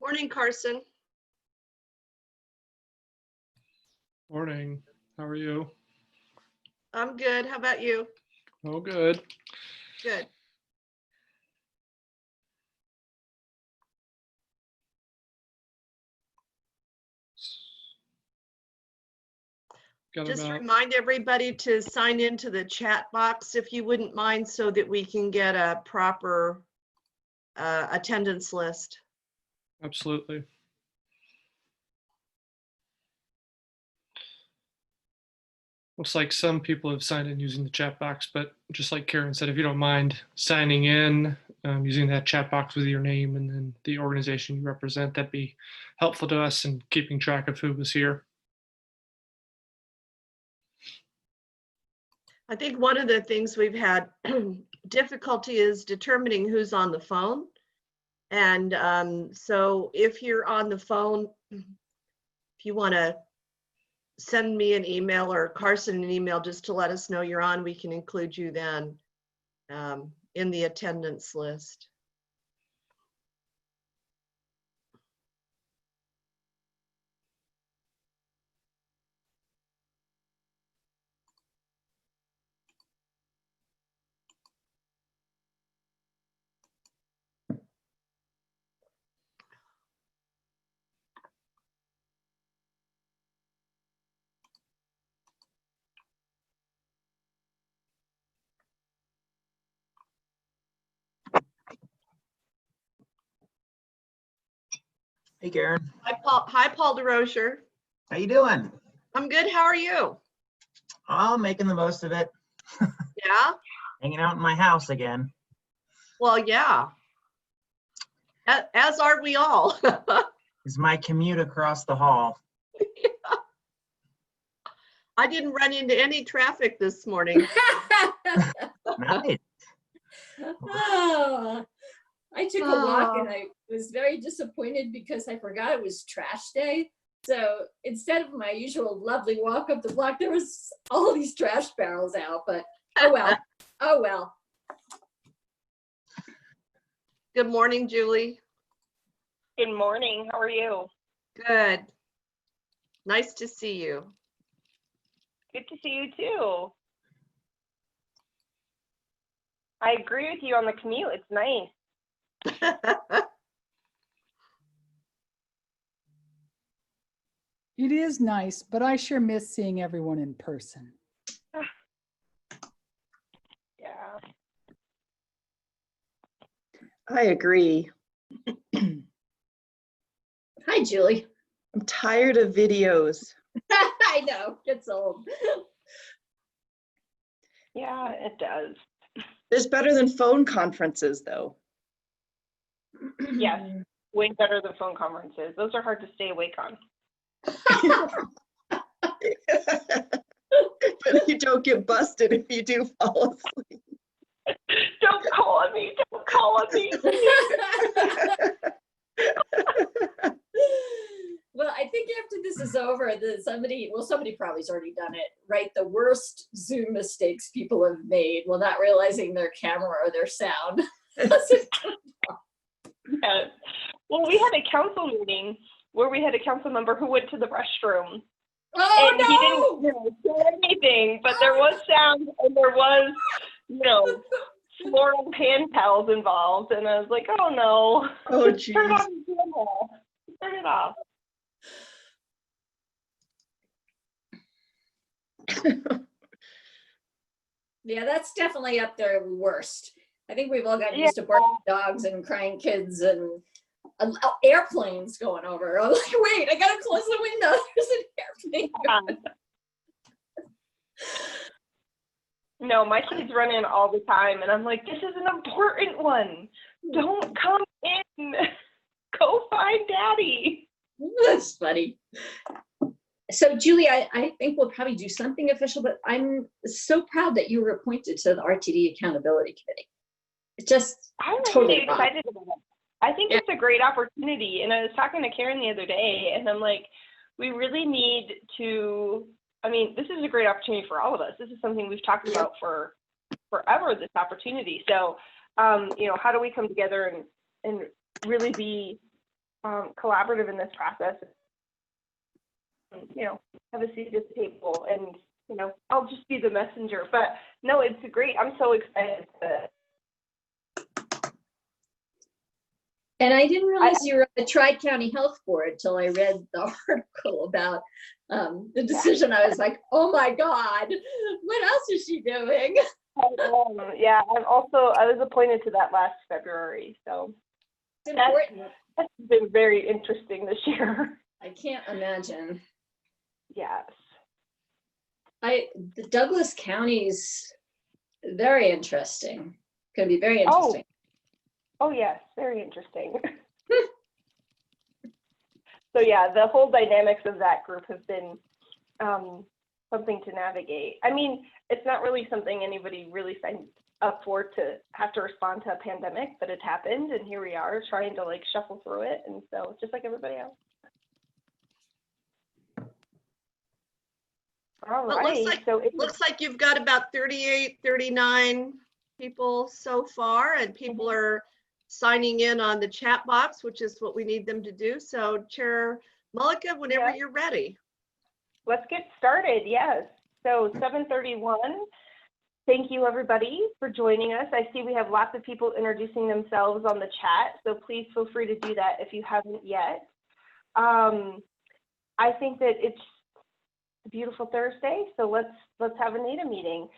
Morning, Carson. Morning. How are you? I'm good. How about you? Oh, good. Good. Got Just about remind everybody to sign into the chat box if you wouldn't mind, so that we can get a proper attendance list. absolutely. Looks like some people have signed in using the chat box, but just like Karen said, if you don't mind signing in using that chat box with your name and then the organization you represent, that'd be helpful to us in keeping track of who was here. I think one of the things we've had difficulty is determining who's on the phone. And so if you're on the phone, if you want to send me an email or Carson an email just to let us know you're on, we can include you then in the attendance list. Hey, Karen. Hi, Paul DeRocher. How you doing? I'm good. How are you? Oh, making the most of it. Yeah? Hanging out in my house again. Well, yeah. As are we all. It's my commute across the hall. Yeah. I didn't run into any traffic this morning. Nice. Oh, I took a walk and I was very disappointed because I forgot it was trash day. So instead of my usual lovely walk up the block, there was all these trash barrels out, but oh well, oh well. Good morning, Julie. Good morning. How are you? Good. Nice to see you. Good to see you too. I agree with you on the commute. It's nice. It is nice, but I sure miss seeing everyone in person. Yeah. I agree. Hi, Julie. I'm tired of videos. I know, it's old. Yeah, it does. It's better than phone conferences, though. Yes. Way better than phone conferences. Those are hard to stay awake on. But you don't get busted if you do fall asleep. Don't call on me. Don't call on me. Well, I think after this is over, somebody probably's already done it, right? The worst Zoom mistakes people have made while not realizing their camera or their sound. Yes. Well, we had a council meeting where we had a council member who went to the restroom. Oh, and no! He didn't say anything, but there was sound and there was, floral hand pals involved. And I was like, oh no. Oh, Turn geez. on the camera. Turn it off. Yeah, that's definitely up there worst. I think we've all got used to barking dogs and crying kids and airplanes going over. I'm like, wait, I gotta close the window. There's an airplane going. No, my kids run in all the time, and I'm like, this is an important one. Don't come in. Go find Daddy. That's funny. So, Julie, I think we'll probably do something official, but I'm so proud that you were appointed to the RTD Accountability Committee. It's just I'm totally really excited about it. I think it's a great opportunity. And I was talking to Karen the other day, and I'm like, we really need to, this is a great opportunity for all of us. This is something we've talked about for forever, this opportunity. So, how do we come together and really be collaborative in this process. You know, have a seat at the table, and you know, I'll just be the messenger. But no, it's great. I'm so excited to. And I didn't realize you were on the Tri-County Health Board till I read the article about the decision. I was like, oh my God, what else is she doing? Yeah, I was appointed to that last February, so It's important. that's been very interesting this year. I can't imagine. Yes. The Douglas County's very interesting. Going to be very interesting. Oh yes, very interesting. So yeah, the whole dynamics of that group have been something to navigate. I mean, it's not really something anybody really signed up for, to have to respond to a pandemic, but it happened, and here we are trying to like shuffle through it, and so just like everybody else. All Well, right, so it looks like you've got about 38, 39 people so far, and people are signing in on the chat box, which is what we need them to do. So Chair Mullica, whenever Yeah. you're ready. Let's get started. Yes. So 7:31. Thank you, everybody, for joining us. I see we have lots of people introducing themselves on the chat, so please feel free to do that if you haven't yet. I think that it's a beautiful Thursday, so let's have a NATA meeting.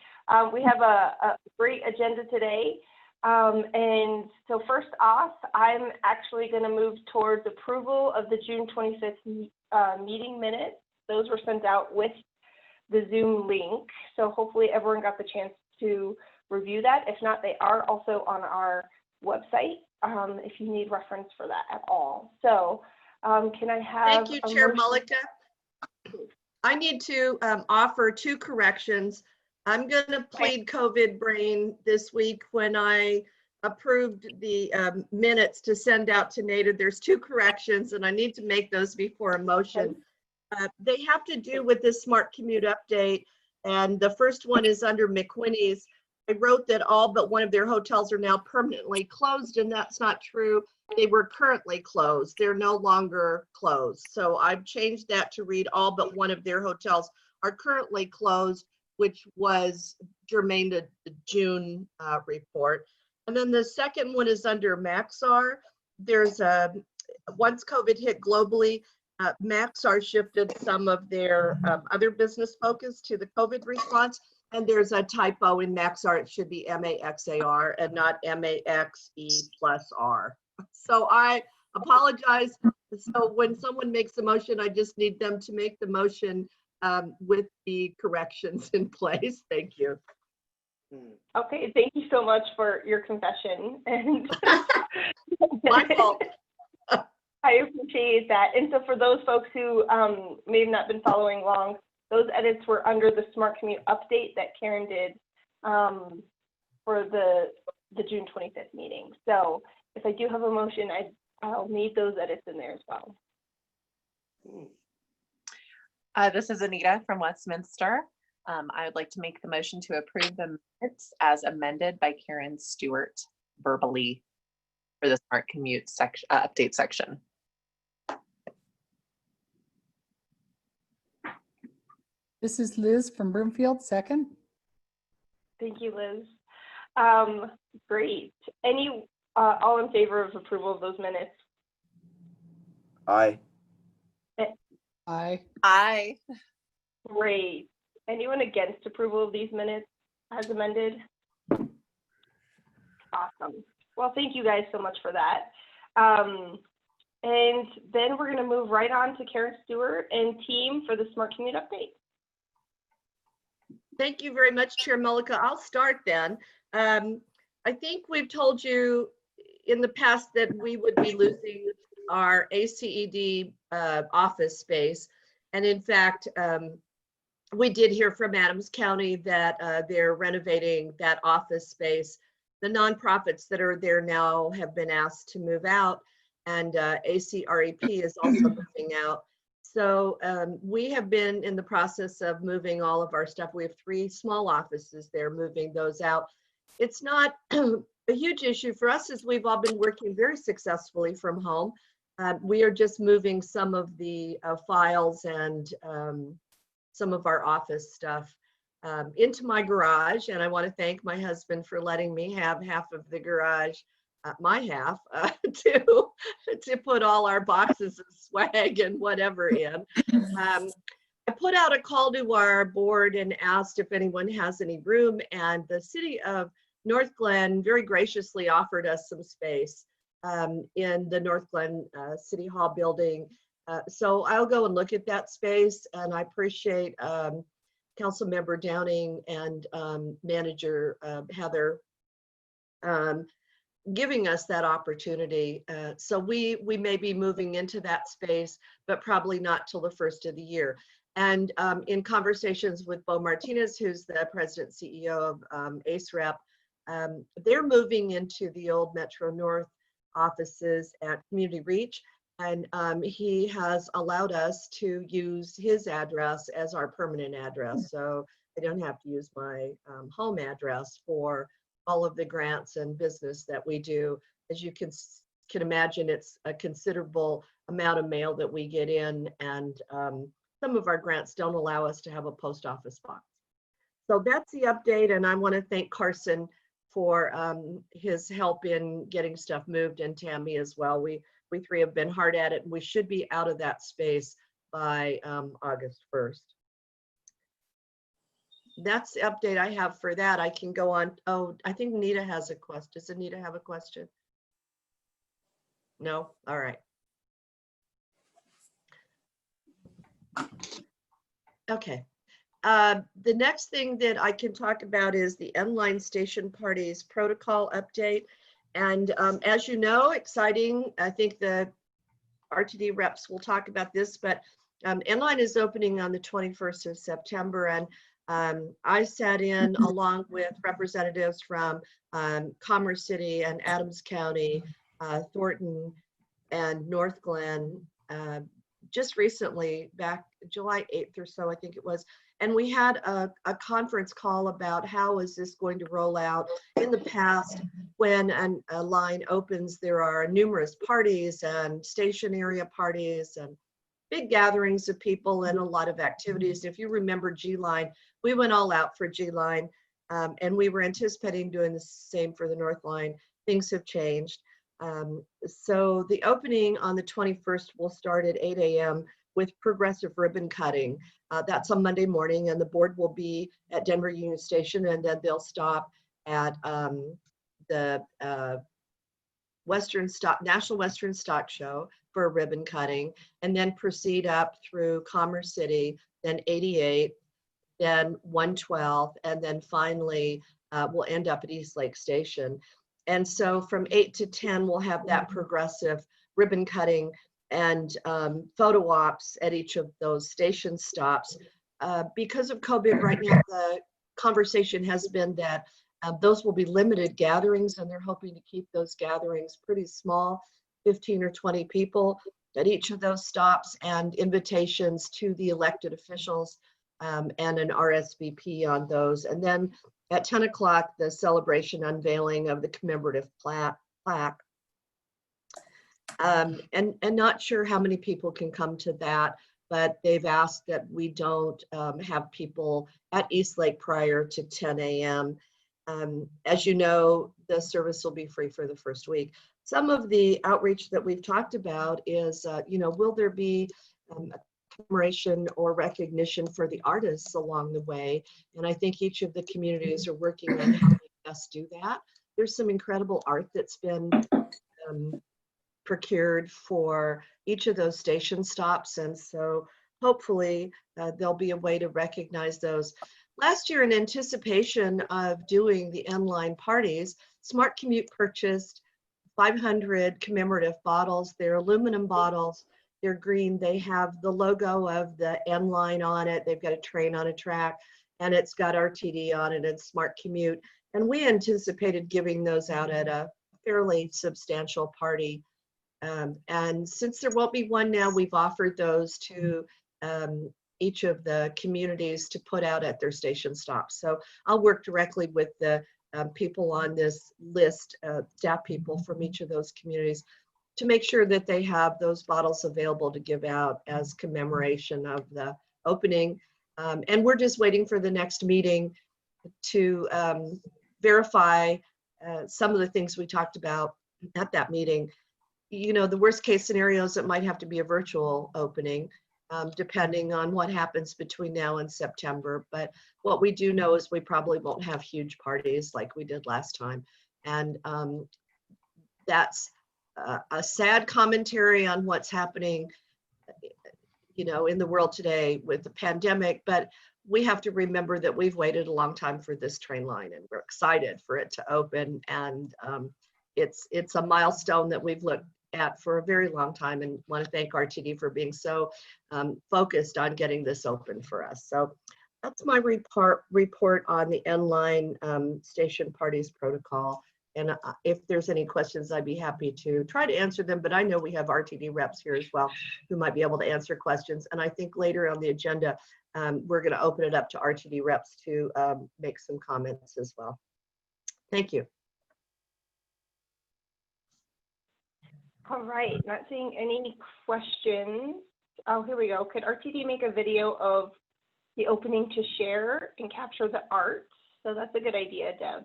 We have a great agenda today. And so first off, I'm actually going to move towards approval of the June 25th meeting minutes. Those were sent out with the Zoom link. So hopefully everyone got the chance to review that. If not, they are also on our website if you need reference for that at all. So can I have Thank you, a Chair motion? Mullica. I need to offer 2 corrections. I'm going to plead COVID brain this week. When I approved the minutes to send out to NATA, there's 2 corrections, and I need to make those before a motion. They have to do with this smart commute update, and the first one is under McWhinney's. I wrote that all but one of their hotels are now permanently closed, and that's not true. They were currently closed. They're no longer closed. So I've changed that to read all but one of their hotels are currently closed, which was germane to the June report. And then the second one is under Maxar. There's once COVID hit globally, Maxar shifted some of their other business focus to the COVID response. And there's a typo in Maxar. It should be MAXAR and not MAXE+R. So I apologize. So when someone makes a motion, I just need them to make the motion with the corrections in place. Thank you. Okay, thank you so much for your confession. And My fault. I appreciate that. And so for those folks who may have not been following along, those edits were under the Smart Commute update that Karen did for the June 25th meeting. So if I do have a motion, I'll need those edits in there as well. This is Anita from Westminster. I would like to make the motion to approve the minutes as amended by Karen Stewart verbally for the Smart Commute section, update section. This is Liz from Broomfield, second. Thank you, Liz. Great. Any all in favor of approval of those minutes? Aye. Aye. Great. Anyone against approval of these minutes as amended? Awesome. Well, thank you guys so much for that. And then we're going to move right on to Karen Stewart and team for the Smart Commute update. Thank you very much, Chair Mullica. I'll start then. I think we've told you in the past that we would be losing our ACED office space. And in fact, we did hear from Adams County that they're renovating that office space. The nonprofits that are there now have been asked to move out, and ACREP is also moving out. So we have been in the process of moving all of our stuff. We have 3 small offices there, moving those out. It's not a huge issue for us, as we've all been working very successfully from home. We are just moving some of the files and some of our office stuff into my garage. And I want to thank my husband for letting me have half of the garage, my half, to put all our boxes of swag and whatever in. I put out a call to our board and asked if anyone has any room, and the city of North Glen very graciously offered us some space in the North Glen City Hall building. So I'll go and look at that space, and I appreciate Councilmember Downing and Manager Heather giving us that opportunity. So we may be moving into that space, but probably not till the first of the year. And in conversations with Bo Martinez, who's the president CEO of ACE-REP, they're moving into the old Metro North offices at Community Reach. And he has allowed us to use his address as our permanent address. So I don't have to use my home address for all of the grants and business that we do. As you can imagine, it's a considerable amount of mail that we get in, and some of our grants don't allow us to have a post office box. So that's the update, and I want to thank Carson for his help in getting stuff moved, and Tammy as well. We three have been hard at it, and we should be out of that space by August 1st. That's the update I have for that. I can go on. Oh, I think Nita has a question. Does Anita have a question? No? All right. Okay. The next thing that I can talk about is the N-Line station parties protocol update. And as you know, exciting, I think the RTD reps will talk about this, but N-Line is opening on the 21st of September. And I sat in along with representatives from Commerce City and Adams County, Thornton and North Glen, just recently, back July 8th or so, I think it was. And we had a conference call about how is this going to roll out. In the past, when a line opens, there are numerous parties and station area parties and big gatherings of people and a lot of activities. If you remember G-Line, we went all out for G-Line, and we were anticipating doing the same for the North Line. Things have changed. So the opening on the 21st will start at 8 a.m. with progressive ribbon cutting. That's on Monday morning, and the board will be at Denver Union Station, and then they'll stop at the National Western Stock Show for a ribbon cutting, and then proceed up through Commerce City, then 88, then 112, and then finally we'll end up at East Lake Station. And so from 8 to 10, we'll have that progressive ribbon cutting and photo ops at each of those station stops. Because of COVID right now, the conversation has been that those will be limited gatherings, and they're hoping to keep those gatherings pretty small, 15 or 20 people at each of those stops, and invitations to the elected officials and an RSVP on those. And then at 10 o'clock, the celebration unveiling of the commemorative plaque. And not sure how many people can come to that, but they've asked that we don't have people at East Lake prior to 10 a.m. As you know, the service will be free for the first week. Some of the outreach that we've talked about is, will there be a commemoration or recognition for the artists along the way? And I think each of the communities are working on how they best do that. There's some incredible art that's been procured for each of those station stops, and so hopefully there'll be a way to recognize those. Last year, in anticipation of doing the N-Line parties, Smart Commute purchased 500 commemorative bottles. They're aluminum bottles. They're green. They have the logo of the N-Line on it. They've got a train on a track, and it's got RTD on it and Smart Commute. And we anticipated giving those out at a fairly substantial party. And since there won't be one now, we've offered those to each of the communities to put out at their station stops. So I'll work directly with the people on this list, staff people from each of those communities. to make sure that they have those bottles available to give out as commemoration of the opening. And we're just waiting for the next meeting to verify some of the things we talked about at that meeting. You know, the worst case scenarios, it might have to be a virtual opening, depending on what happens between now and September. But what we do know is we probably won't have huge parties like we did last time. And that's a sad commentary on what's happening, you know, in the world today with the pandemic. But we have to remember that we've waited a long time for this train line, and we're excited for it to open. And it's a milestone that we've looked at for a very long time, and want to thank RTD for being so focused on getting this open for us. So that's my report on the N-Line station parties protocol. And if there's any questions, I'd be happy to try to answer them, but I know we have RTD reps here as well who might be able to answer questions. And I think later on the agenda, we're going to open it up to RTD reps to make some comments as well. Thank you. All right, not seeing any questions. Oh, here we go. Could RTD make a video of the opening to share and capture the art? So that's a good idea, Deb.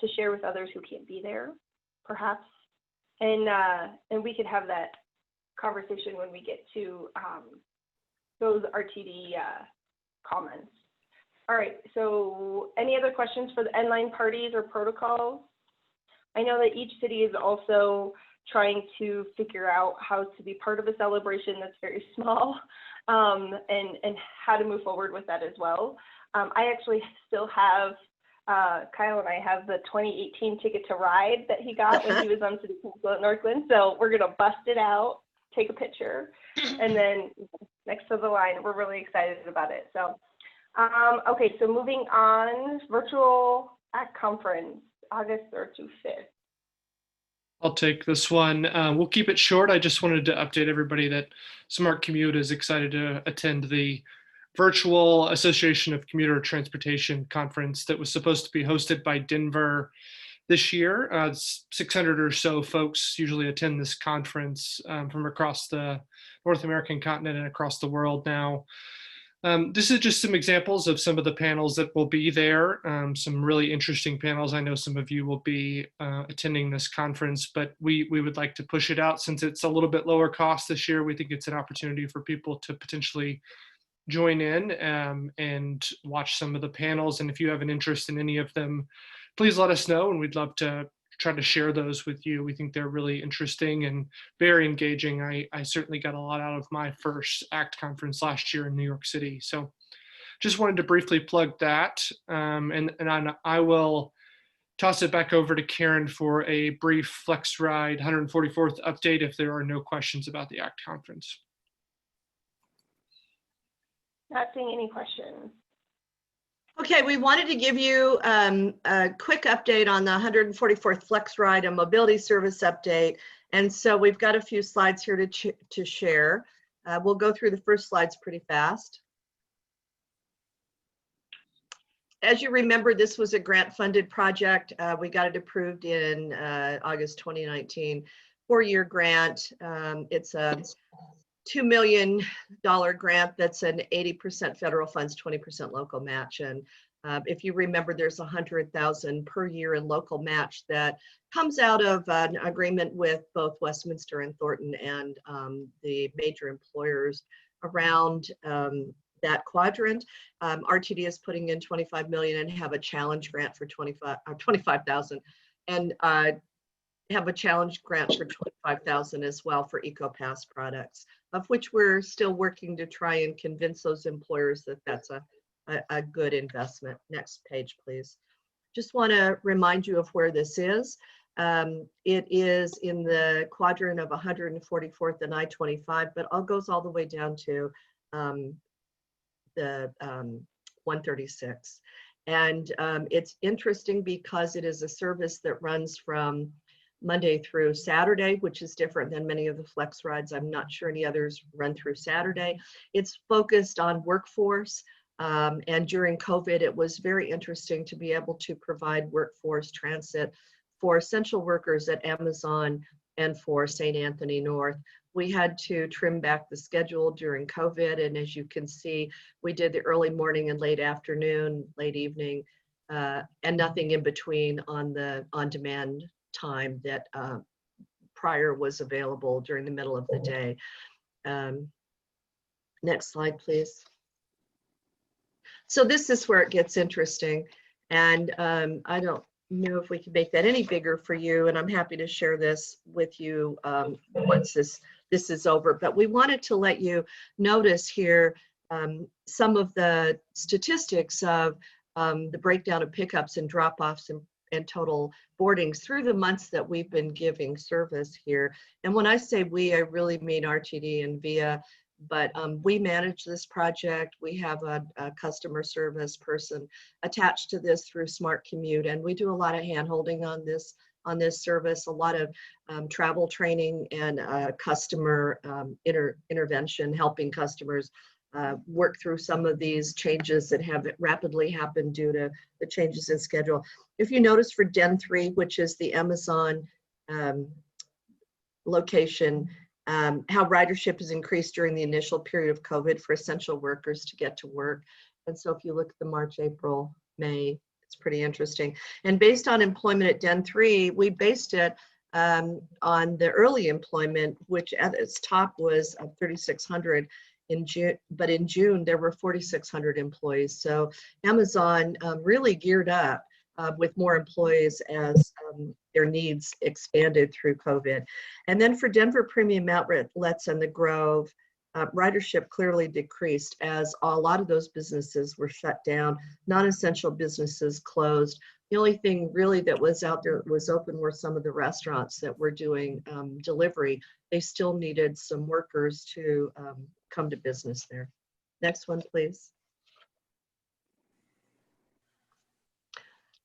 To share with others who can't be there, perhaps. And we could have that conversation when we get to those RTD comments. All right, so any other questions for the N-Line parties or protocols? I know that each city is also trying to figure out how to be part of a celebration that's very small, and how to move forward with that as well. I actually still have, Kyle and I have the 2018 ticket to ride that he got when he was on City Council at Northland. So we're gonna bust it out, take a picture, and then next to the line, we're really excited about it. So, okay, so moving on, virtual ACT conference, August 3rd to 5th. I'll take this one. We'll keep it short. I just wanted to update everybody that Smart Commute is excited to attend the virtual Association of Commuter Transportation conference that was supposed to be hosted by Denver this year. 600 or so folks usually attend this conference from across the North American continent and across the world now. This is just some examples of some of the panels that will be there. Some really interesting panels. I know some of you will be attending this conference, but we would like to push it out since it's a little bit lower cost this year. We think it's an opportunity for people to potentially join in and watch some of the panels. And if you have an interest in any of them, please let us know, and we'd love to try to share those with you. We think they're really interesting and very engaging. I certainly got a lot out of my first ACT conference last year in New York City. So just wanted to briefly plug that. And I will toss it back over to Karen for a brief Flex Ride 144th update if there are no questions about the ACT conference. Not seeing any questions. Okay, we wanted to give you a quick update on the 144th Flex Ride and Mobility Service update. And so we've got a few slides here to share. We'll go through the first slides pretty fast. As you remember, this was a grant-funded project. We got it approved in August 2019, 4-year grant. It's a $2 million grant that's an 80% federal funds, 20% local match. And if you remember, there's $100,000 per year in local match that comes out of an agreement with both Westminster and Thornton and the major employers around that quadrant. RTD is putting in $25 million and have a challenge grant for $25,000, and have a challenge grant for $25,000 as well for EcoPass products, of which we're still working to try and convince those employers that that's a good investment. Next page, please. Just want to remind you of where this is. It is in the quadrant of 144th and I-25, but all goes all the way down to the 136. And it's interesting because it is a service that runs from Monday through Saturday, which is different than many of the flex rides. I'm not sure any others run through Saturday. It's focused on workforce. And during COVID, it was very interesting to be able to provide workforce transit for essential workers at Amazon and for St. Anthony North. We had to trim back the schedule during COVID, and as you can see, we did the early morning and late afternoon, late evening, and nothing in between on the on-demand time that prior was available during the middle of the day. Next slide, please. So this is where it gets interesting, and I don't know if we can make that any bigger for you, and I'm happy to share this with you once this is over. But we wanted to let you notice here some of the statistics of the breakdown of pickups and drop-offs and total boardings through the months that we've been giving service here. And when I say we, I really mean RTD and VIA, but we manage this project. We have a customer service person attached to this through Smart Commute, and we do a lot of hand-holding on this service, a lot of travel training and customer intervention, helping customers work through some of these changes that have rapidly happened due to the changes in schedule. If you notice for Den 3, which is the Amazon location, how ridership has increased during the initial period of COVID for essential workers to get to work. And so if you look at the March, April, May, it's pretty interesting. And based on employment at Den 3, we based it on the early employment, which at its top was 3,600 in June, but in June there were 4,600 employees. So Amazon really geared up with more employees as their needs expanded through COVID. And then for Denver Premium Outlets and the Grove, ridership clearly decreased as a lot of those businesses were shut down, non-essential businesses closed. The only thing really that was out there was open were some of the restaurants that were doing delivery. They still needed some workers to come to business there. Next one, please.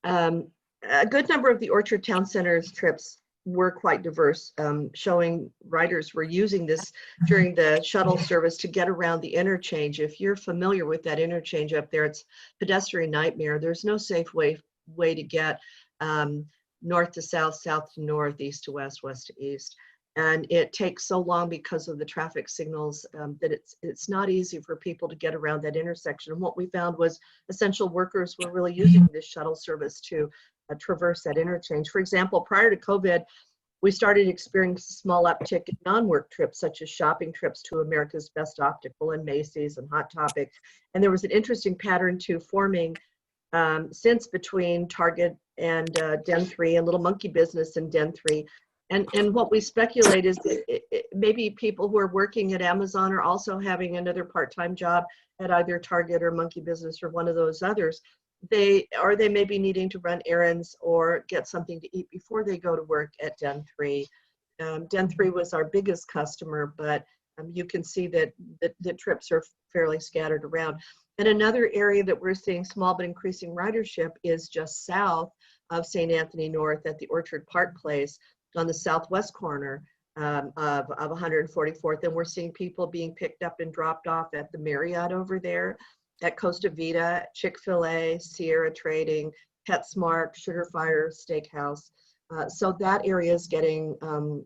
A good number of the Orchard Town Center's trips were quite diverse, showing riders were using this during the shuttle service to get around the interchange. If you're familiar with that interchange up there, it's pedestrian nightmare. There's no safe way to get north to south, south to north, east to west, west to east. And it takes so long because of the traffic signals that it's not easy for people to get around that intersection. And what we found was essential workers were really using this shuttle service to traverse that interchange. For example, prior to COVID, we started experiencing a small uptick in non-work trips, such as shopping trips to America's Best Optical and Macy's and Hot Topic. And there was an interesting pattern to forming since between Target and Den 3 and Little Monkey Business in Den 3. And what we speculate is that maybe people who are working at Amazon are also having another part-time job at either Target or Monkey Business or one of those others. They may be needing to run errands or get something to eat before they go to work at Den 3. Den 3 was our biggest customer, but you can see that the trips are fairly scattered around. And another area that we're seeing small but increasing ridership is just south of St. Anthony North at the Orchard Park Place on the southwest corner of 144th. And we're seeing people being picked up and dropped off at the Marriott over there, at Costa Vida, Chick-fil-A, Sierra Trading, PetSmart, Sugar Fire Steakhouse. So that area is getting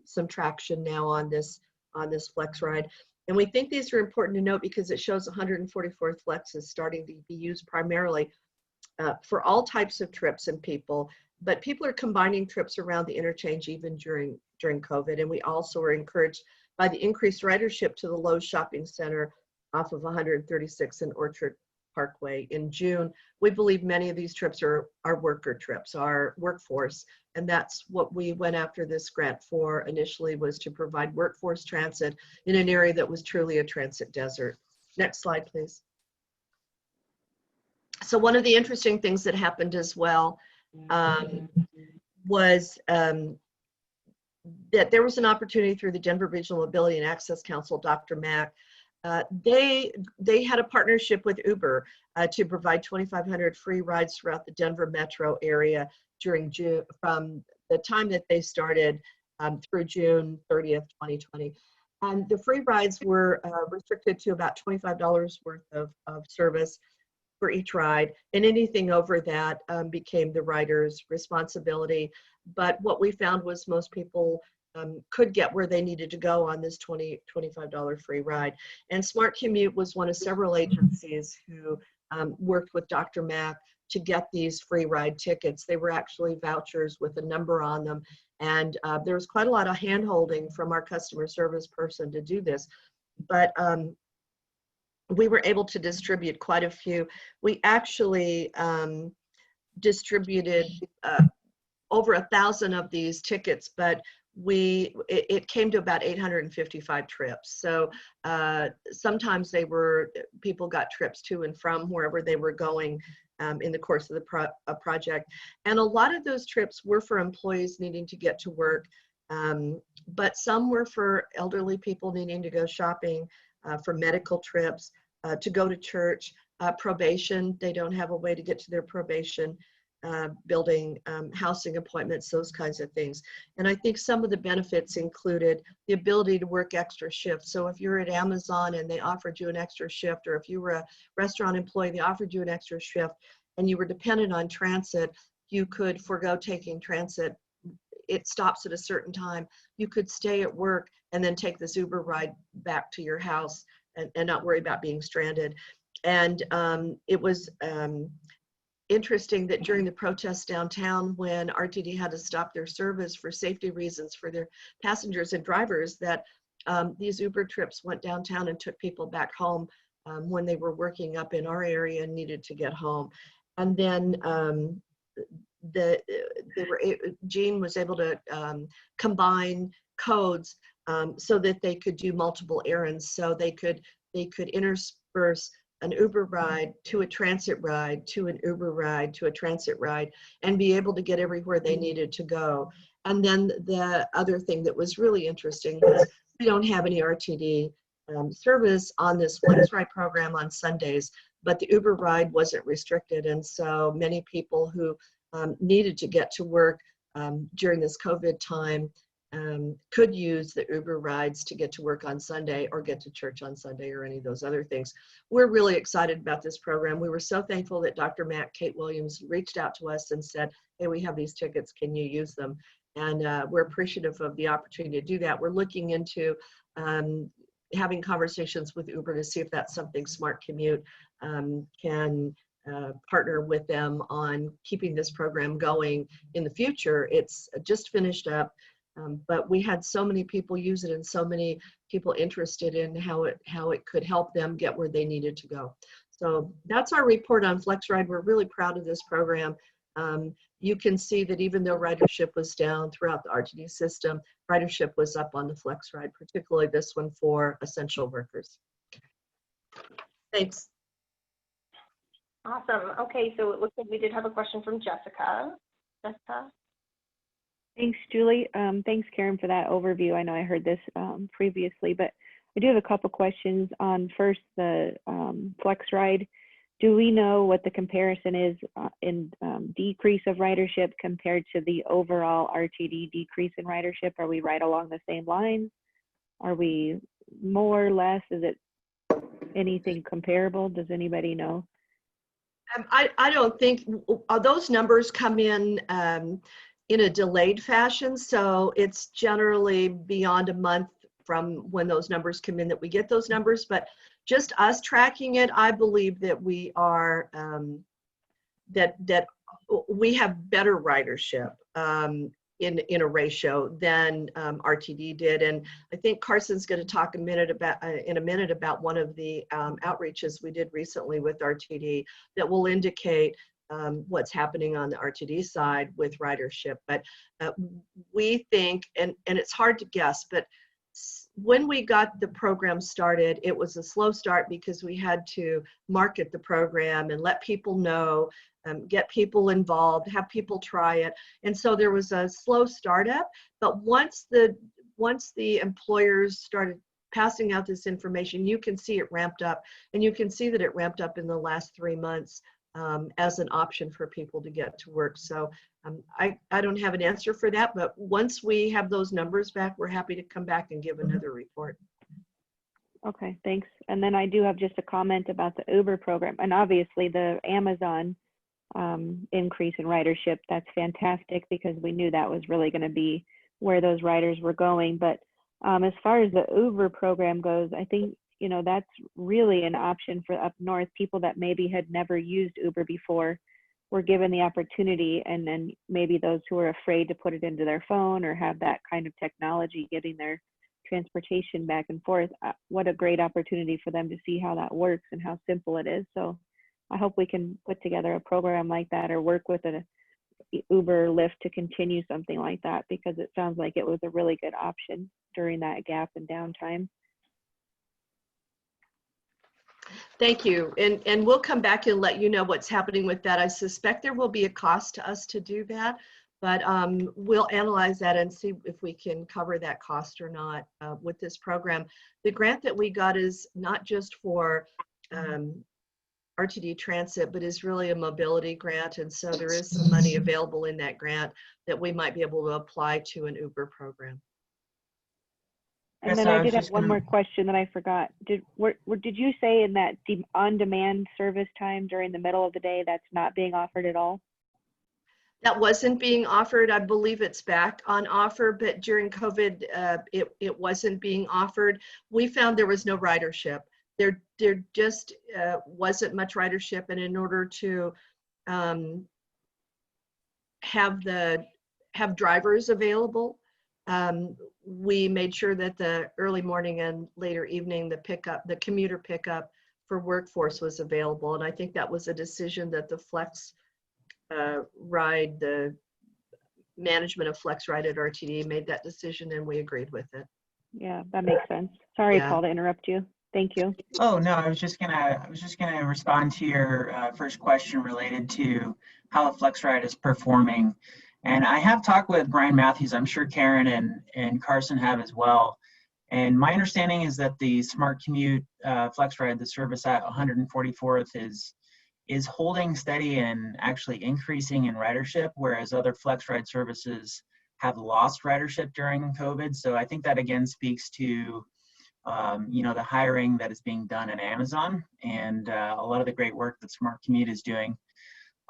some traction now on this Flex ride. And we think these are important to note because it shows 144th Flex is starting to be used primarily for all types of trips and people, but people are combining trips around the interchange even during COVID. And we also are encouraged by the increased ridership to the Lowe's Shopping Center off of 136 and Orchard Parkway in June. We believe many of these trips are worker trips, our workforce. And that's what we went after this grant for initially, was to provide workforce transit in an area that was truly a transit desert. Next slide, please. So one of the interesting things that happened as well was that there was an opportunity through the Denver Regional Mobility and Access Council, Dr. Mack. They had a partnership with Uber to provide 2,500 free rides throughout the Denver metro area during June, from the time that they started through June 30th, 2020. And the free rides were restricted to about $25 worth of service for each ride, and anything over that became the rider's responsibility. But what we found was most people could get where they needed to go on this $25 free ride. And Smart Commute was one of several agencies who worked with Dr. Mack to get these free ride tickets. They were actually vouchers with a number on them. And there was quite a lot of hand-holding from our customer service person to do this. But we were able to distribute quite a few. We actually distributed over 1,000 of these tickets, but it came to about 855 trips. So sometimes people got trips to and from wherever they were going in the course of the project. And a lot of those trips were for employees needing to get to work, but some were for elderly people needing to go shopping, for medical trips, to go to church, probation. They don't have a way to get to their probation building, housing appointments, those kinds of things. And I think some of the benefits included the ability to work extra shifts. So if you're at Amazon and they offered you an extra shift, or if you were a restaurant employee, they offered you an extra shift and you were dependent on transit, you could forego taking transit. It stops at a certain time. You could stay at work and then take this Uber ride back to your house and not worry about being stranded. And it was interesting that during the protests downtown, when RTD had to stop their service for safety reasons for their passengers and drivers, that these Uber trips went downtown and took people back home when they were working up in our area and needed to get home. And then Jean was able to combine codes so that they could do multiple errands. So they could intersperse an Uber ride to a transit ride to an Uber ride to a transit ride and be able to get everywhere they needed to go. And then the other thing that was really interesting was we don't have any RTD service on this Flex Ride program on Sundays, but the Uber ride wasn't restricted. And so many people who needed to get to work during this COVID time could use the Uber rides to get to work on Sunday or get to church on Sunday or any of those other things. We're really excited about this program. We were so thankful that Dr. Matt Kate Williams reached out to us and said, hey, we have these tickets, can you use them? And we're appreciative of the opportunity to do that. We're looking into having conversations with Uber to see if that's something Smart Commute can partner with them on keeping this program going in the future. It's just finished up. But we had so many people use it and so many people interested in how it could help them get where they needed to go. So that's our report on FlexRide. We're really proud of this program. You can see that even though ridership was down throughout the RTD system, ridership was up on the FlexRide, particularly this one for essential workers. Thanks. Awesome. Okay, so it looks like we did have a question from Jessica. Jessica? Thanks, Julie. Thanks, Karen, for that overview. I know I heard this previously, but I do have a couple questions on first the FlexRide. Do we know what the comparison is in decrease of ridership compared to the overall RTD decrease in ridership? Are we right along the same lines? Are we more or less? Is it anything comparable? Does anybody know? I don't think those numbers come in a delayed fashion. So it's generally beyond a month from when those numbers come in that we get those numbers. But just us tracking it, I believe that we are, that we have better ridership in a ratio than RTD did. And I think Carson's going to talk in a minute about one of the outreaches we did recently with RTD that will indicate what's happening on the RTD side with ridership. But we think, and it's hard to guess, but when we got the program started, it was a slow start because we had to market the program and let people know, get people involved, have people try it. And so there was a slow startup, but once the employers started passing out this information, you can see it ramped up, and you can see that it ramped up in the last 3 months as an option for people to get to work. So I don't have an answer for that, but once we have those numbers back, we're happy to come back and give another report. Okay, thanks. And then I do have just a comment about the Uber program, and obviously the Amazon increase in ridership. That's fantastic because we knew that was really going to be where those riders were going. But as far as the Uber program goes, I think, that's really an option for up north. People that maybe had never used Uber before were given the opportunity, and then maybe those who are afraid to put it into their phone or have that kind of technology getting their transportation back and forth. What a great opportunity for them to see how that works and how simple it is. So I hope we can put together a program like that, or work with an Uber, Lyft to continue something like that, because it sounds like it was a really good option during that gap and downtime. Thank you. And we'll come back and let you know what's happening with that. I suspect there will be a cost to us to do that, but we'll analyze that and see if we can cover that cost or not with this program. The grant that we got is not just for RTD Transit, but is really a mobility grant. And so there is some money available in that grant that we might be able to apply to an Uber program. And Yes, then I I was did have just one gonna- more question that I forgot. Did you say in that on-demand service time during the middle of the day, that's not being offered at all? That wasn't being offered. I believe it's back on offer, but during COVID, it wasn't being offered. We found there was no ridership. There just wasn't much ridership, and in order to have drivers available, we made sure that the early morning and later evening, the commuter pickup for workforce was available. And I think that was a decision that the Flex Ride, the management of Flex Ride at RTD made that decision, and we agreed with it. Yeah, that makes sense. Sorry, Yeah. Paul, to interrupt you. Thank you. Oh, no, I was just gonna respond to your first question related to how the Flex Ride is performing. And I have talked with Brian Matthews. I'm sure Karen and Carson have as well. And my understanding is that the Smart Commute Flex Ride, the service at 144th, is holding steady and actually increasing in ridership, whereas other Flex Ride services have lost ridership during COVID. So I think that again speaks to the hiring that is being done at Amazon and a lot of the great work that Smart Commute is doing.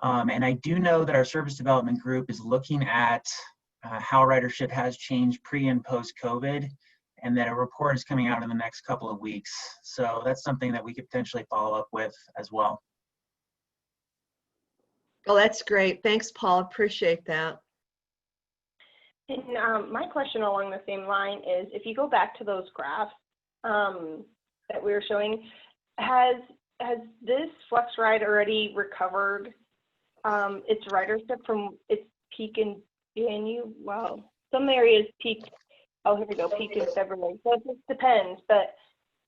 And I do know that our service development group is looking at how ridership has changed pre and post COVID, and that a report is coming out in the next couple of weeks. So that's something that we could potentially follow up with as well. Well, that's great. Thanks, Paul. Appreciate that. And my question along the same line is, if you go back to those graphs that we were showing, has this Flex Ride already recovered its ridership from its peak in January? Well, some areas peaked. Oh, here we go. Peak in February. So it just depends. But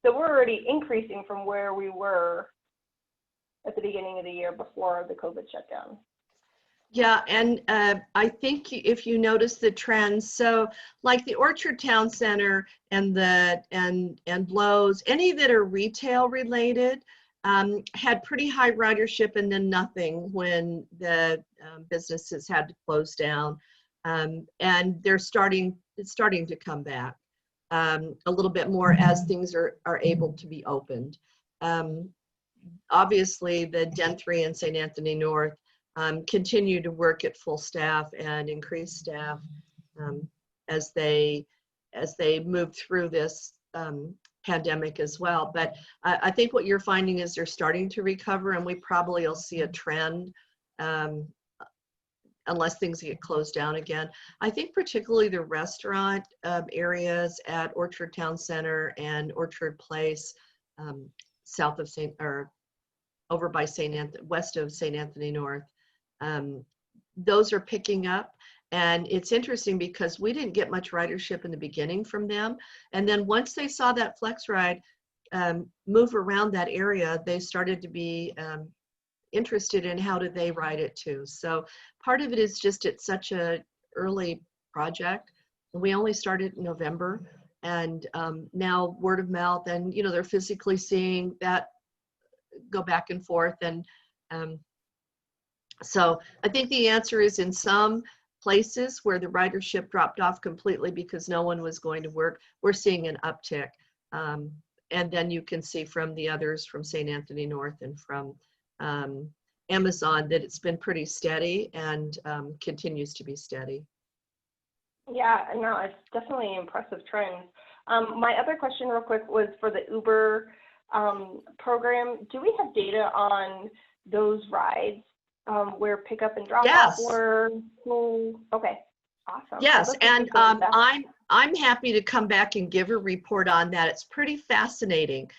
so we're already increasing from where we were at the beginning of the year before the COVID shutdown. Yeah, and I think if you notice the trends, so like the Orchard Town Center and Lowe's, any that are retail related, had pretty high ridership and then nothing when the businesses had to close down, and it's starting to come back a little bit more as things are able to be opened. Obviously, the Den 3 and St. Anthony North continue to work at full staff and increase staff as they move through this pandemic as well. But I think what you're finding is they're starting to recover, and we probably will see a trend unless things get closed down again. I think particularly the restaurant areas at Orchard Town Center and Orchard Place, south of over by west of St. Anthony North, those are picking up. And it's interesting because we didn't get much ridership in the beginning from them. And then once they saw that Flex Ride move around that area, they started to be interested in how do they ride it too. So part of it is just it's such a early project. We only started in November, and now word of mouth, and they're physically seeing that go back and forth. And so I think the answer is in some places where the ridership dropped off completely because no one was going to work, we're seeing an uptick. And then you can see from the others, from St. Anthony North and from Amazon, that it's been pretty steady and continues to be steady. Yeah, no, it's definitely impressive trends. My other question real quick was for the Uber program. Do we have data on those rides where pickup and drop off Yes. were? Okay, awesome. Yes, I'd love to and see some of that. I'm happy to come back and give a report on that. It's pretty fascinating.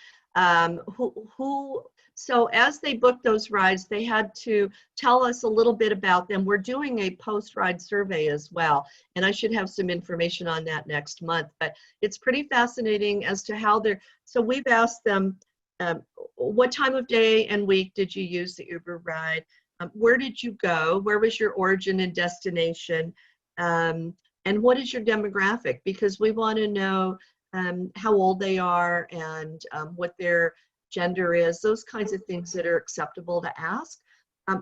So as they booked those rides, they had to tell us a little bit about them. We're doing a post-ride survey as well, and I should have some information on that next month. But it's pretty fascinating as to how they're. So we've asked them, what time of day and week did you use the Uber ride? Where did you go? Where was your origin and destination? And what is your demographic? Because we want to know how old they are and what their gender is, those kinds of things that are acceptable to ask.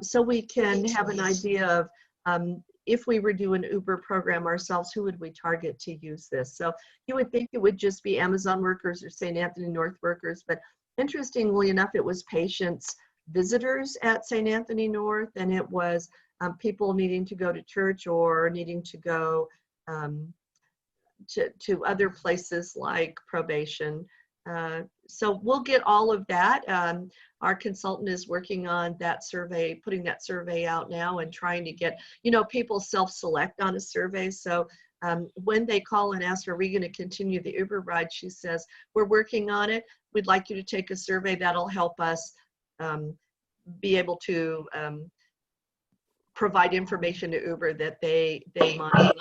So we can have an idea of if we were doing an Uber program ourselves, who would we target to use this? So you would think it would just be Amazon workers or St. Anthony North workers, but interestingly enough, it was patients, visitors at St. Anthony North, and it was people needing to go to church or needing to go to other places like probation. So we'll get all of that. Our consultant is working on that survey, putting that survey out now and trying to get, people self-select on a survey. So when they call and ask, are we going to continue the Uber ride? She says, we're working on it. We'd like you to take a survey that'll help us be able to provide information to Uber that they might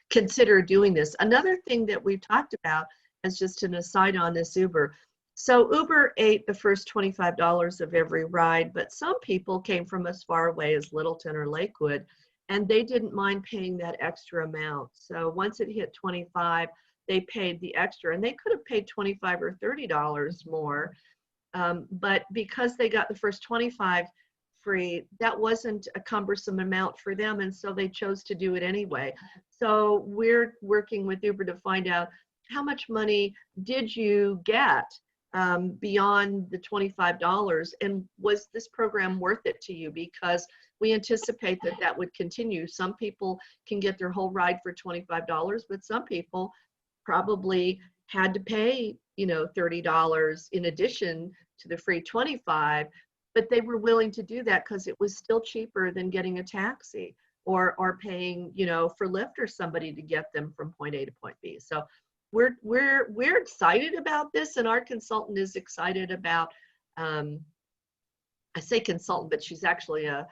consider doing this. Another thing that we've talked about as just an aside on this Uber. So Uber ate the first $25 of every ride, but some people came from as far away as Littleton or Lakewood, and they didn't mind paying that extra amount. So once it hit 25, they paid the extra, and they could have paid $25 or $30 more. But because they got the first 25 free, that wasn't a cumbersome amount for them, and so they chose to do it anyway. So we're working with Uber to find out how much money did you get beyond the $25, and was this program worth it to you? Because we anticipate that that would continue. Some people can get their whole ride for $25, but some people probably had to pay, $30 in addition to the free 25, but they were willing to do that because it was still cheaper than getting a taxi or paying, for Lyft or somebody to get them from point A to point B. So we're excited about this, and our consultant is excited about, I say consultant, but she's actually a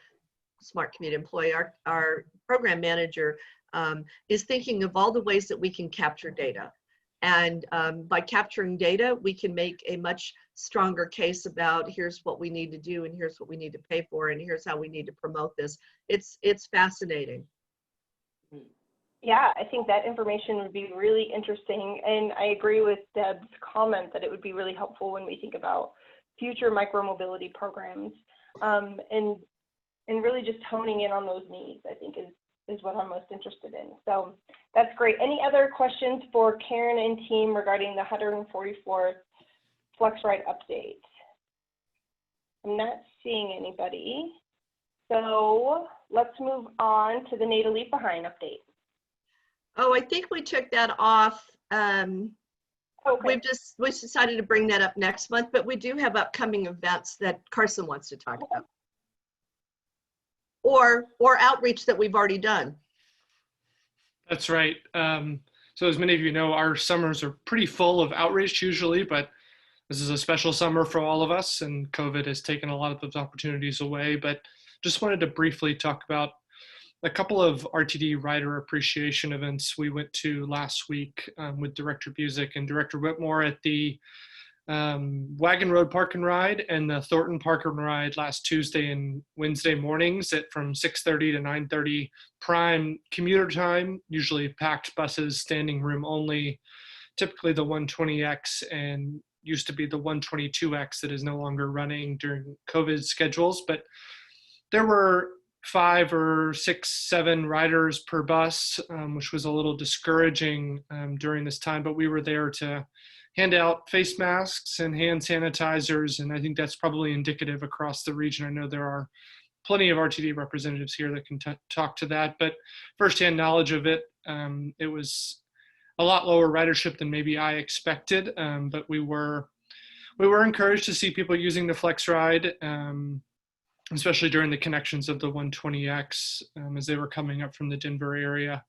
Smart Commute employee. Our program manager is thinking of all the ways that we can capture data. And by capturing data, we can make a much stronger case about here's what we need to do, and here's what we need to pay for, and here's how we need to promote this. It's fascinating. Yeah, I think that information would be really interesting. And I agree with Deb's comment that it would be really helpful when we think about future micromobility programs, and really just honing in on those needs, I think is what I'm most interested in. So that's great. Any other questions for Karen and team regarding the 144th Flex Ride update? I'm not seeing anybody. So let's move on to the NATA Leave Behind update. Oh, I think we took that off. Okay. We decided to bring that up next month, but we do have upcoming events that Carson wants to talk about. Or outreach that we've already done. That's right. So as many of you know, our summers are pretty full of outreach usually, but this is a special summer for all of us, and COVID has taken a lot of those opportunities away. But just wanted to briefly talk about a couple of RTD rider appreciation events we went to last week with Director Busick and Director Whitmore at the Wagon Road Park and Ride and the Thornton Park and Ride last Tuesday and Wednesday mornings from 6:30 to 9:30 prime commuter time, usually packed buses, standing room only, typically the 120X and used to be the 122X that is no longer running during COVID schedules. But there were 5 or 6, 7 riders per bus, which was a little discouraging during this time, but we were there to hand out face masks and hand sanitizers, and I think that's probably indicative across the region. I know there are plenty of RTD representatives here that can talk to that, but firsthand knowledge of it It was a lot lower ridership than maybe I expected, but we were encouraged to see people using the Flex Ride, especially during the connections of the 120X as they were coming up from the Denver area.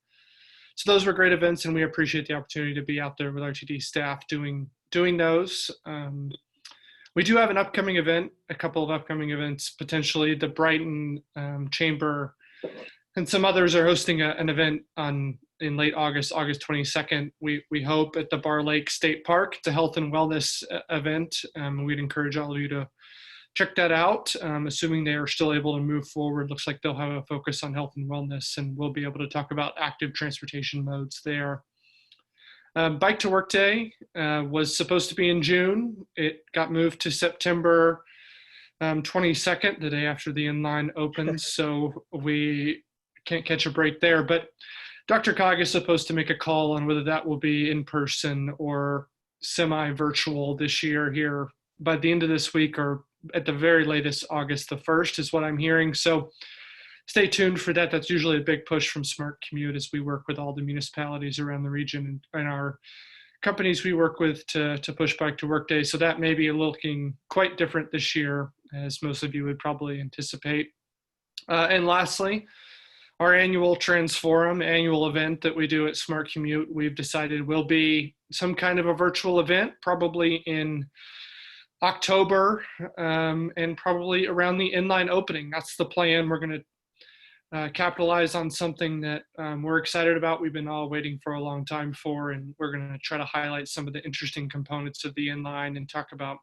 So those were great events, and we appreciate the opportunity to be out there with RTD staff doing those. We do have an upcoming event, a couple of upcoming events, potentially. The Brighton Chamber and some others are hosting an event in late August 22nd. We hope at the Bar Lake State Park. It's a health and wellness event. We'd encourage all of you to check that out, assuming they are still able to move forward. Looks like they'll have a focus on health and wellness, and we'll be able to talk about active transportation modes there. Bike to Work Day was supposed to be in June. It got moved to September 22nd, the day after the inline opens, so we can't catch a break there. But DRCOG is supposed to make a call on whether that will be in person or semi-virtual this year here by the end of this week, or at the very latest August the 1st is what I'm hearing. So stay tuned for that. That's usually a big push from Smart Commute as we work with all the municipalities around the region and our companies we work with to push Bike to Work Day. So that may be looking quite different this year, as most of you would probably anticipate. And lastly, our annual Transforum annual event that we do at Smart Commute, we've decided will be some kind of a virtual event, probably in October, and probably around the inline opening. That's the plan. We're going to capitalize on something that we're excited about. We've been all waiting for a long time for, and we're going to try to highlight some of the interesting components of the inline and talk about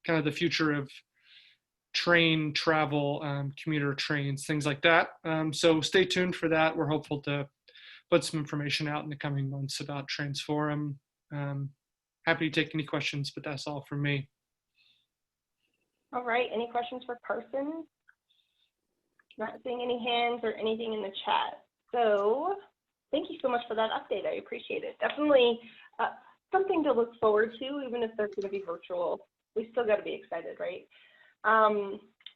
kind of the future of train travel, commuter trains, things like that. So stay tuned for that. We're hopeful to put some information out in the coming months about Transforum. Happy to take any questions, but that's all from me. All right, any questions for Carson? Not seeing any hands or anything in the chat. So thank you so much for that update. I appreciate it. Definitely something to look forward to, even if they're going to be virtual. We still got to be excited, right?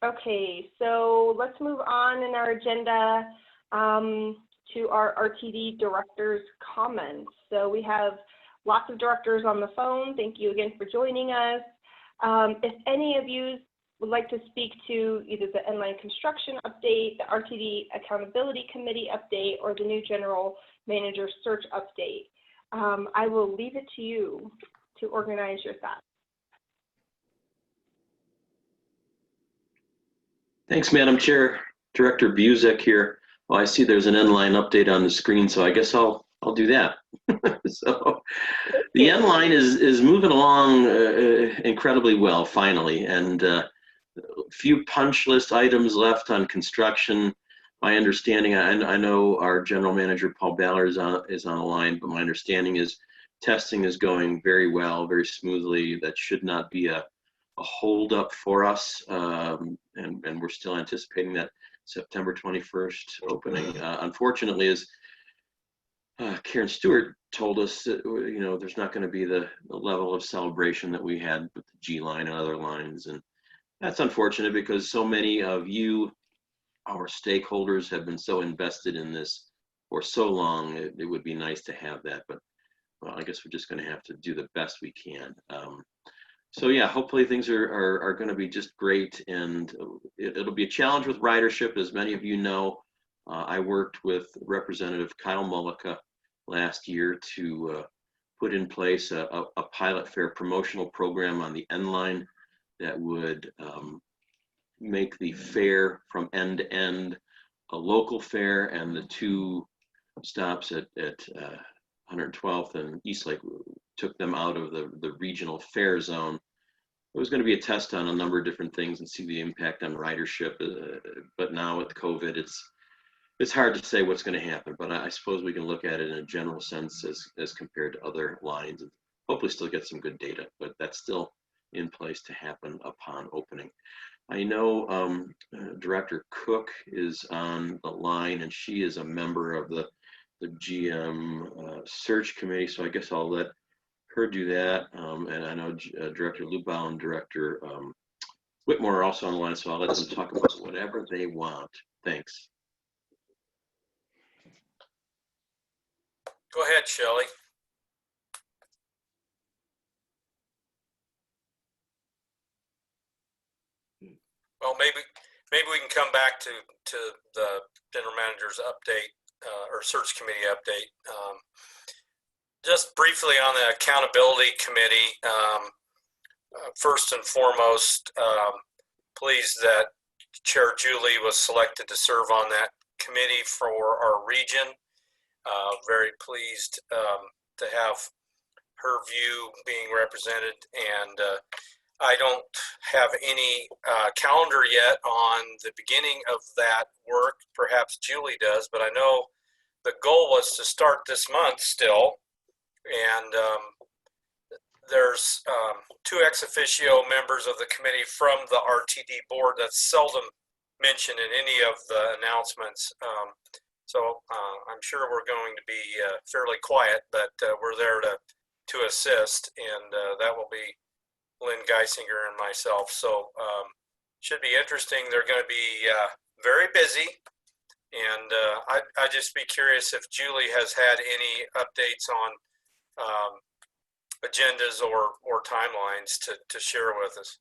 Okay, so let's move on in our agenda to our RTD directors' comments. So we have lots of directors on the phone. Thank you again for joining us. If any of you would like to speak to either the inline construction update, the RTD accountability committee update, or the new general manager search update, I will leave it to you to organize your thoughts. Thanks, Madam Chair. Director Buzek here. Well, I see there's an inline update on the screen, so I guess I'll do that. So the inline is moving along incredibly well, finally, and a few punch list items left on construction. My understanding, I know our general manager Paul Ballard is on the line, but my understanding is testing is going very well, very smoothly. That should not be a hold up for us, and we're still anticipating that September 21st opening. Unfortunately, as Karen Stewart told us, that, you know, there's not going to be the level of celebration that we had with the G line and other lines, and that's unfortunate because so many of you, our stakeholders, have been so invested in this for so long. It would be nice to have that, but well, I guess we're just going to have to do the best we can. So yeah, hopefully things are going to be just great, and it'll be a challenge with ridership. As many of you know, I worked with Representative Kyle Mullica last year to put in place a pilot fare promotional program on the N line that would make the fare from end to end a local fare, and the two stops at 112th and Eastlake took them out of the regional fare zone. It was going to be a test on a number of different things and see the impact on ridership, but now with COVID, it's hard to say what's going to happen, but I suppose we can look at it in a general sense as compared to other lines and hopefully still get some good data, but that's still in place to happen upon opening. I know Director Cook is on the line, and she is a member of the GM search committee, so I guess I'll let her do that. And I know Director Lubau and Director Whitmore are also on the line, so I'll let them talk about whatever they want. Thanks. Go ahead, Shelley. Well, maybe we can come back to the general manager's update or search committee update. Just briefly on the accountability committee, first and foremost, pleased that Chair Julie was selected to serve on that committee for our region. Very pleased to have her view being represented, and I don't have any calendar yet on the beginning of that work. Perhaps Julie does, but I know the goal was to start this month still, and there's two ex officio members of the committee from the RTD board that's seldom mentioned in any of the announcements. So I'm sure we're going to be fairly quiet, but we're there to assist, and that will be Lynn Geisinger and myself. So should be interesting. They're going to be very busy, and I'd just be curious if Julie has had any updates on agendas or timelines to share with us.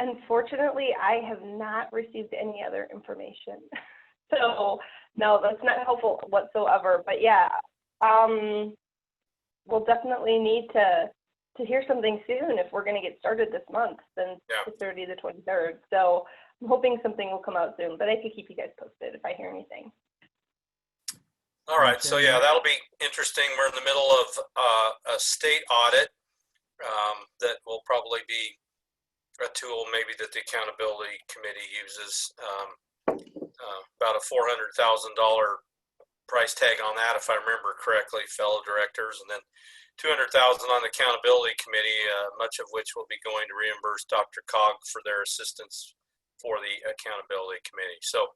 Unfortunately, I have not received any other information. So no, that's not helpful whatsoever. But yeah, we'll definitely need to hear something soon if we're going to get started this month, since the 30th to 23rd. So I'm hoping something will come out soon, but I could keep you guys posted if I hear anything. All right, so yeah, that'll be interesting. We're in the middle of a state audit that will probably be a tool maybe that the accountability committee uses. About a $400,000 price tag on that, if I remember correctly, fellow directors, and then $200,000 on the accountability committee, much of which will be going to reimburse Dr. Cog for their assistance for the accountability committee. So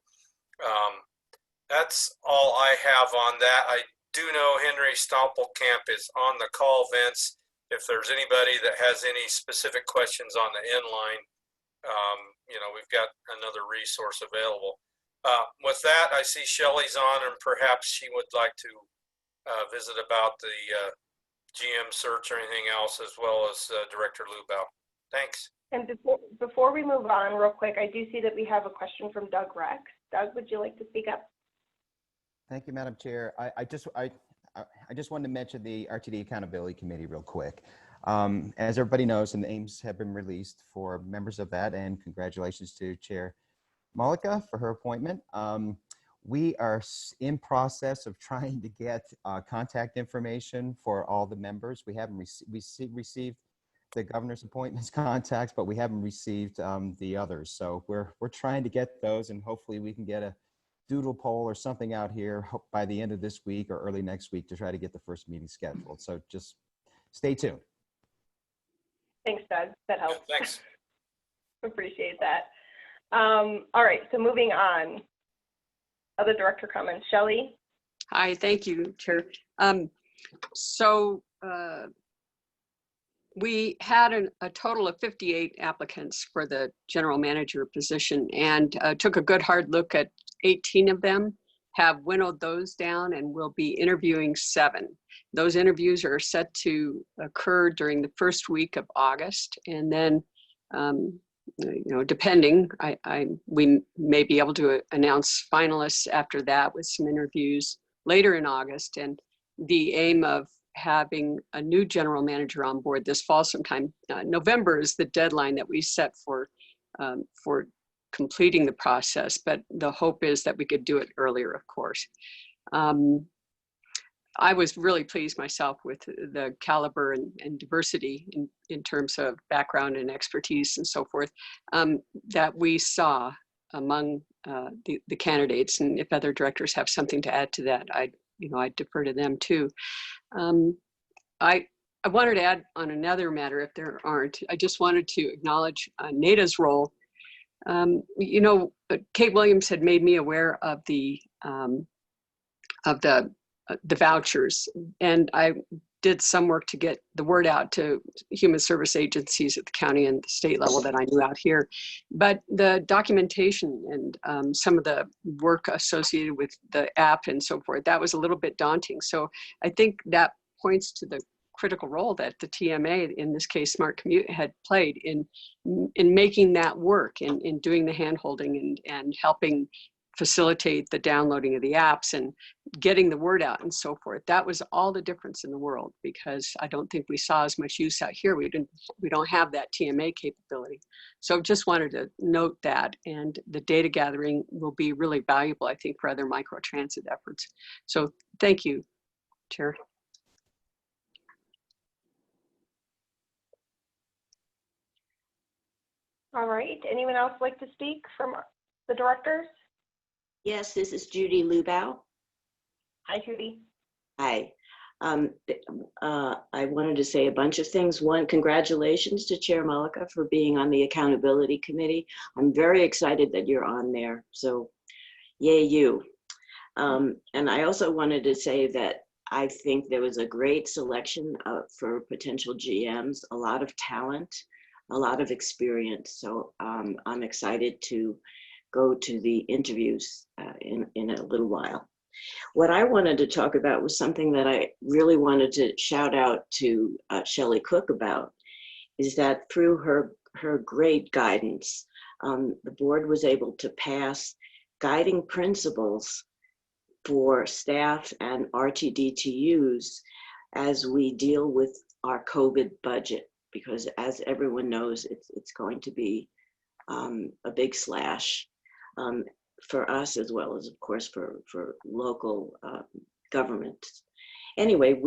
that's all I have on that. I do know Henry Stompelkamp is on the call, Vince. If there's anybody that has any specific questions on the inline, you know, we've got another resource available. With that, I see Shelley's on, and perhaps she would like to visit about the GM search or anything else, as well as Director Lubau. Thanks. And before we move on, real quick, I do see that we have a question from Doug Rex. Doug, would you like to speak up? Thank you, Madam Chair. I just wanted to mention the RTD Accountability Committee real quick. As everybody knows, the names have been released for members of that, and congratulations to Chair Malika for her appointment. We are in process of trying to get contact information for all the members. We haven't received the governor's appointments contacts, but we haven't received the others. So we're trying to get those, and hopefully we can get a doodle poll or something out here by the end of this week or early next week to try to get the first meeting scheduled. So just stay tuned. Thanks, Doug. That helps. Yeah, thanks. Appreciate that. All right, so moving on. Other director comments. Shelley? Hi, thank you, Chair. We had a total of 58 applicants for the general manager position, and took a good hard look at 18 of them, have winnowed those down, and will be interviewing 7. Those interviews are set to occur during the first week of August, and then you know, depending, we may be able to announce finalists after that with some interviews later in August. And the aim of having a new general manager on board this fall sometime, November is the deadline that we set for completing the process, but the hope is that we could do it earlier, of course. I was really pleased myself with the caliber and diversity in terms of background and expertise and so forth that we saw among the candidates. And if other directors have something to add to that, I defer to them too. I wanted to add on another matter, if there aren't. I just wanted to acknowledge NATA's role. You know, Kate Williams had made me aware of the vouchers, and I did some work to get the word out to human service agencies at the county and the state level that I knew out here. But the documentation and some of the work associated with the app and so forth, that was a little bit daunting. So I think that points to the critical role that the TMA, in this case Smart Commute, had played in making that work, in doing the hand-holding and helping facilitate the downloading of the apps and getting the word out and so forth. That was all the difference in the world, because I don't think we saw as much use out here. We don't have that TMA capability. So just wanted to note that, and the data gathering will be really valuable, I think, for other microtransit efforts. So thank you, Chair. All right, anyone else like to speak from the directors? Yes, this is Judy Lubau. Hi, Judy. Hi. I wanted to say a bunch of things. One, congratulations to Chair Mullica for being on the Accountability Committee. I'm very excited that you're on there, so yay you. And I also wanted to say that I think there was a great selection for potential GMs, a lot of talent, a lot of experience. So I'm excited to go to the interviews in a little while. What I wanted to talk about was something that I really wanted to shout out to Shelley Cook about, is that through her great guidance, the board was able to pass guiding principles for staff and RTD to use as we deal with our COVID budget, because as everyone knows, it's going to be a big slash for us, as well as, of course, for local governments. Anyway,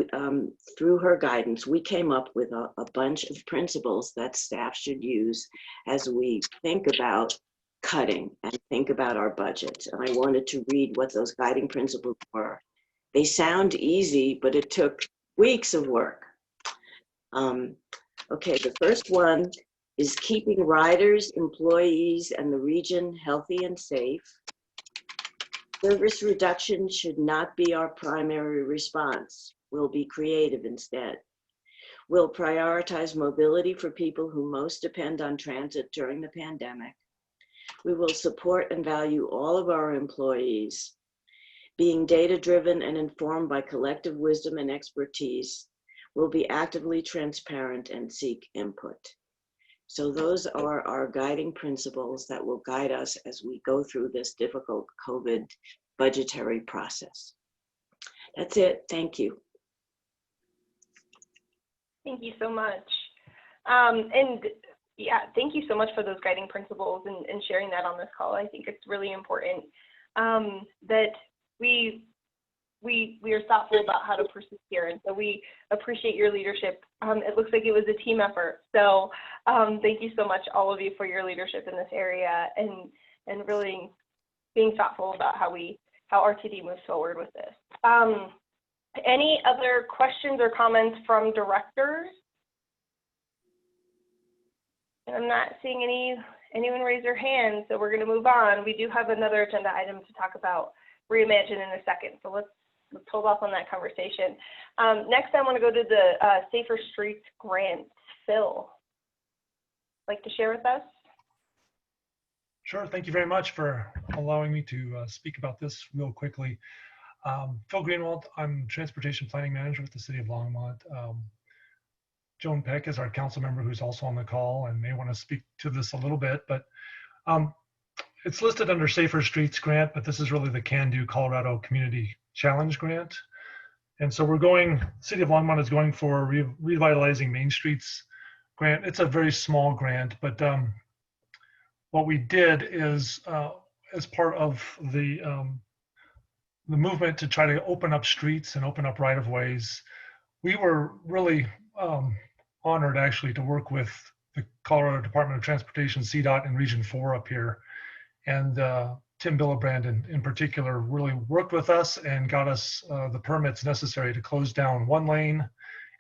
through her guidance, we came up with a bunch of principles that staff should use as we think about cutting and think about our budget. And I wanted to read what those guiding principles were. They sound easy, but it took weeks of work. Okay, the first one is keeping riders, employees, and the region healthy and safe. Service reduction should not be our primary response. We'll be creative instead. We'll prioritize mobility for people who most depend on transit during the pandemic. We will support and value all of our employees. Being data-driven and informed by collective wisdom and expertise, we'll be actively transparent and seek input. So those are our guiding principles that will guide us as we go through this difficult COVID budgetary process. That's it. Thank you. Thank you so much. And yeah, thank you so much for those guiding principles and sharing that on this call. I think it's really important that we are thoughtful about how to proceed here. And so we appreciate your leadership. It looks like it was a team effort. So thank you so much, all of you, for your leadership in this area and really being thoughtful about how RTD moves forward with this. Any other questions or comments from directors? And I'm not seeing anyone raise their hand, so we're going to move on. We do have another agenda item to talk about Reimagine in a second, so let's hold off on that conversation. Next, I want to go to the Safer Streets Grant. Phil, like to share with us? Sure. Thank you very much for allowing me to speak about this real quickly. Phil Greenwald, I'm Transportation Planning Manager with the City of Longmont. Joan Peck is our council member who's also on the call and may want to speak to this a little bit, but it's listed under Safer Streets Grant, but this is really the Can Do Colorado Community Challenge Grant. And so City of Longmont is going for Revitalizing Main Streets Grant. It's a very small grant, but what we did is as part of the movement to try to open up streets and open up right-of-ways, we were really honored actually to work with the Colorado Department of Transportation, CDOT, and Region 4 up here. And Tim Billebrand in particular really worked with us and got us the permits necessary to close down one lane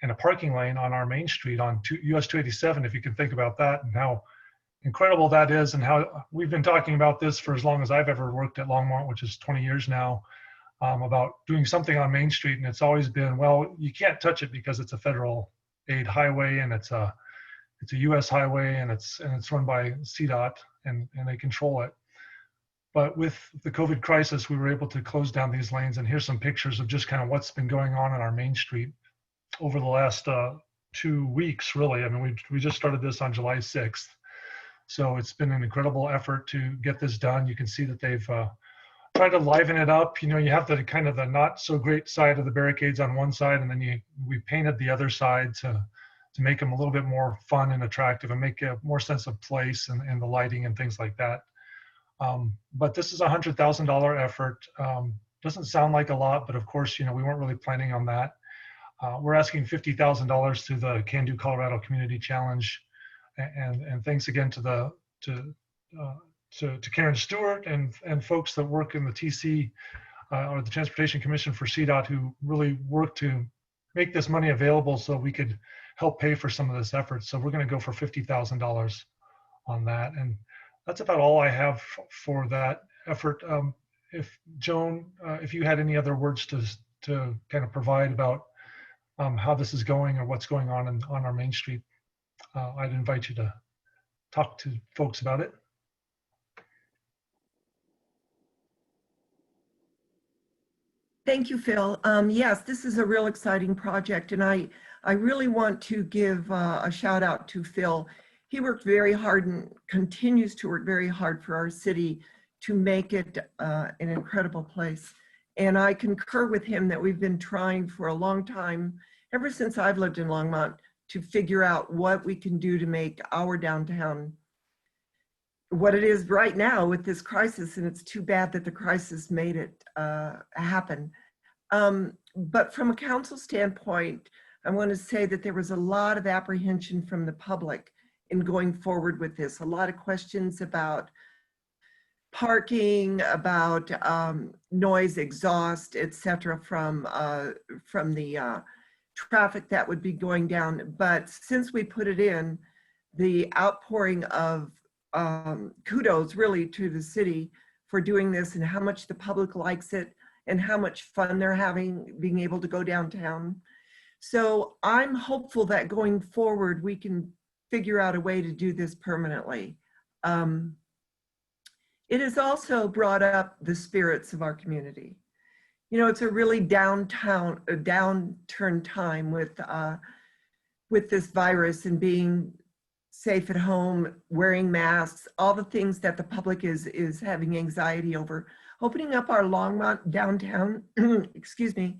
and a parking lane on our main street on US 287, if you can think about that and how incredible that is, and how we've been talking about this for as long as I've ever worked at Longmont, which is 20 years now. about doing something on Main Street, and it's always been, well, you can't touch it because it's a federal aid highway, and it's a U.S. highway, and it's run by CDOT, and they control it. But with the COVID crisis, we were able to close down these lanes, and here's some pictures of just kind of what's been going on our Main Street over the last 2 weeks, really. I mean, we just started this on July 6th. So it's been an incredible effort to get this done. You can see that they've tried to liven it up. You know, you have the kind of the not so great side of the barricades on one side, and then we painted the other side to make them a little bit more fun and attractive and make a more sense of place and the lighting and things like that. But this is a $100,000 effort. Doesn't sound like a lot, but of course, you know, we weren't really planning on that. We're asking $50,000 through the Can Do Colorado Community Challenge, and thanks again to Karen Stewart and folks that work in the TC or the Transportation Commission for CDOT, who really worked to make this money available so we could help pay for some of this effort. So we're going to go for $50,000 on that, and that's about all I have for that effort. If Joan, if you had any other words to kind of provide about how this is going or what's going on our Main Street, I'd invite you to talk to folks about it. Thank you, Phil. Yes, this is a real exciting project, and I really want to give a shout out to Phil. He worked very hard and continues to work very hard for our city to make it an incredible place. And I concur with him that we've been trying for a long time, ever since I've lived in Longmont, to figure out what we can do to make our downtown what it is right now with this crisis. And it's too bad that the crisis made it happen. But from a council standpoint, I want to say that there was a lot of apprehension from the public in going forward with this. A lot of questions about parking, about noise, exhaust, etc., from the traffic that would be going down. But since we put it in, the outpouring of kudos really to the city for doing this, and how much the public likes it, and how much fun they're having being able to go downtown. So I'm hopeful that going forward, we can figure out a way to do this permanently. It has also brought up the spirits of our community. You know, it's a really downturn time with this virus, and being safe at home, wearing masks, all the things that the public is having anxiety over. Opening up our Longmont downtown, excuse me,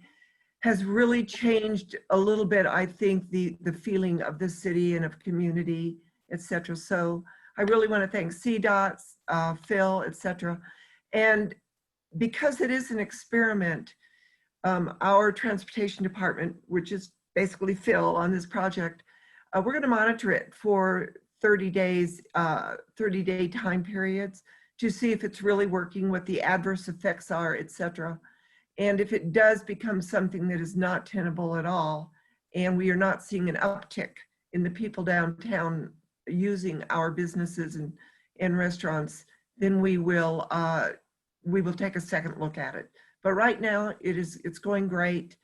has really changed a little bit, I think, the feeling of the city and of community, etc. So I really want to thank CDOT, Phil, etc. And because it is an experiment, our transportation department, which is basically Phil on this project, we're going to monitor it for 30 days, 30-day time periods, to see if it's really working, what the adverse effects are, etc. And if it does become something that is not tenable at all, and we are not seeing an uptick in the people downtown using our businesses and restaurants, then we will take a second look at it. But right now, it's going great.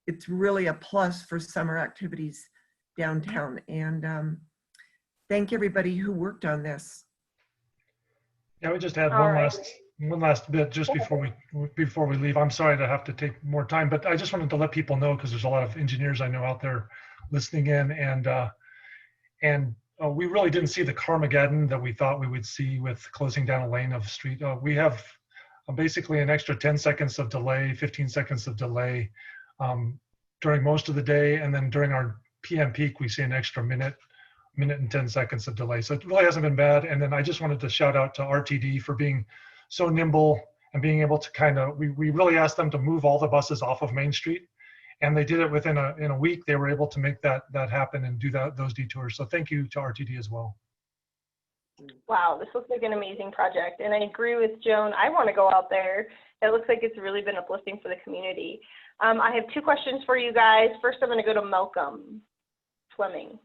It's really a plus for summer activities downtown. And thank everybody who worked on this. Yeah, we just had one last bit just before we leave. I'm sorry to have to take more time, but I just wanted to let people know, because there's a lot of engineers I know out there listening in, and we really didn't see the Carmageddon that we thought we would see with closing down a lane of street. We have basically an extra 10 seconds of delay, 15 seconds of delay during most of the day, and then during our PM peak, we see an extra minute and 10 seconds of delay. So it really hasn't been bad. And then I just wanted to shout out to RTD for being so nimble and being able to we really asked them to move all the buses off of Main Street, and they did it within a week. They were able to make that happen and do those detours. So thank you to RTD as well. Wow, this looks like an amazing project. And I agree with Joan. I want to go out there. It looks like it's really been uplifting for the community. I have 2 questions for you guys. First, I'm going to go to Malcolm Fleming.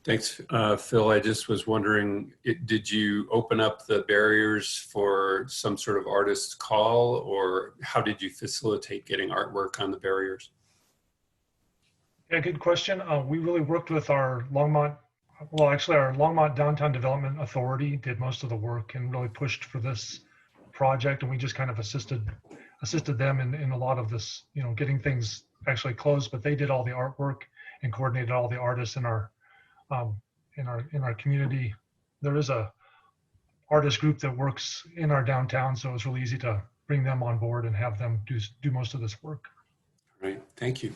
Thanks, Phil. I just was wondering, did you open up the barriers for some sort of artist call, or how did you facilitate getting artwork on the barriers? Yeah, good question. We really worked with our Longmont, well, actually our Longmont Downtown Development Authority did most of the work and really pushed for this project, and we just kind of assisted them in a lot of this, you know, getting things actually closed. But they did all the artwork and coordinated all the artists in our community. There is a artist group that works in our downtown, so it was really easy to bring them on board and have them do most of this work. Right. Thank you.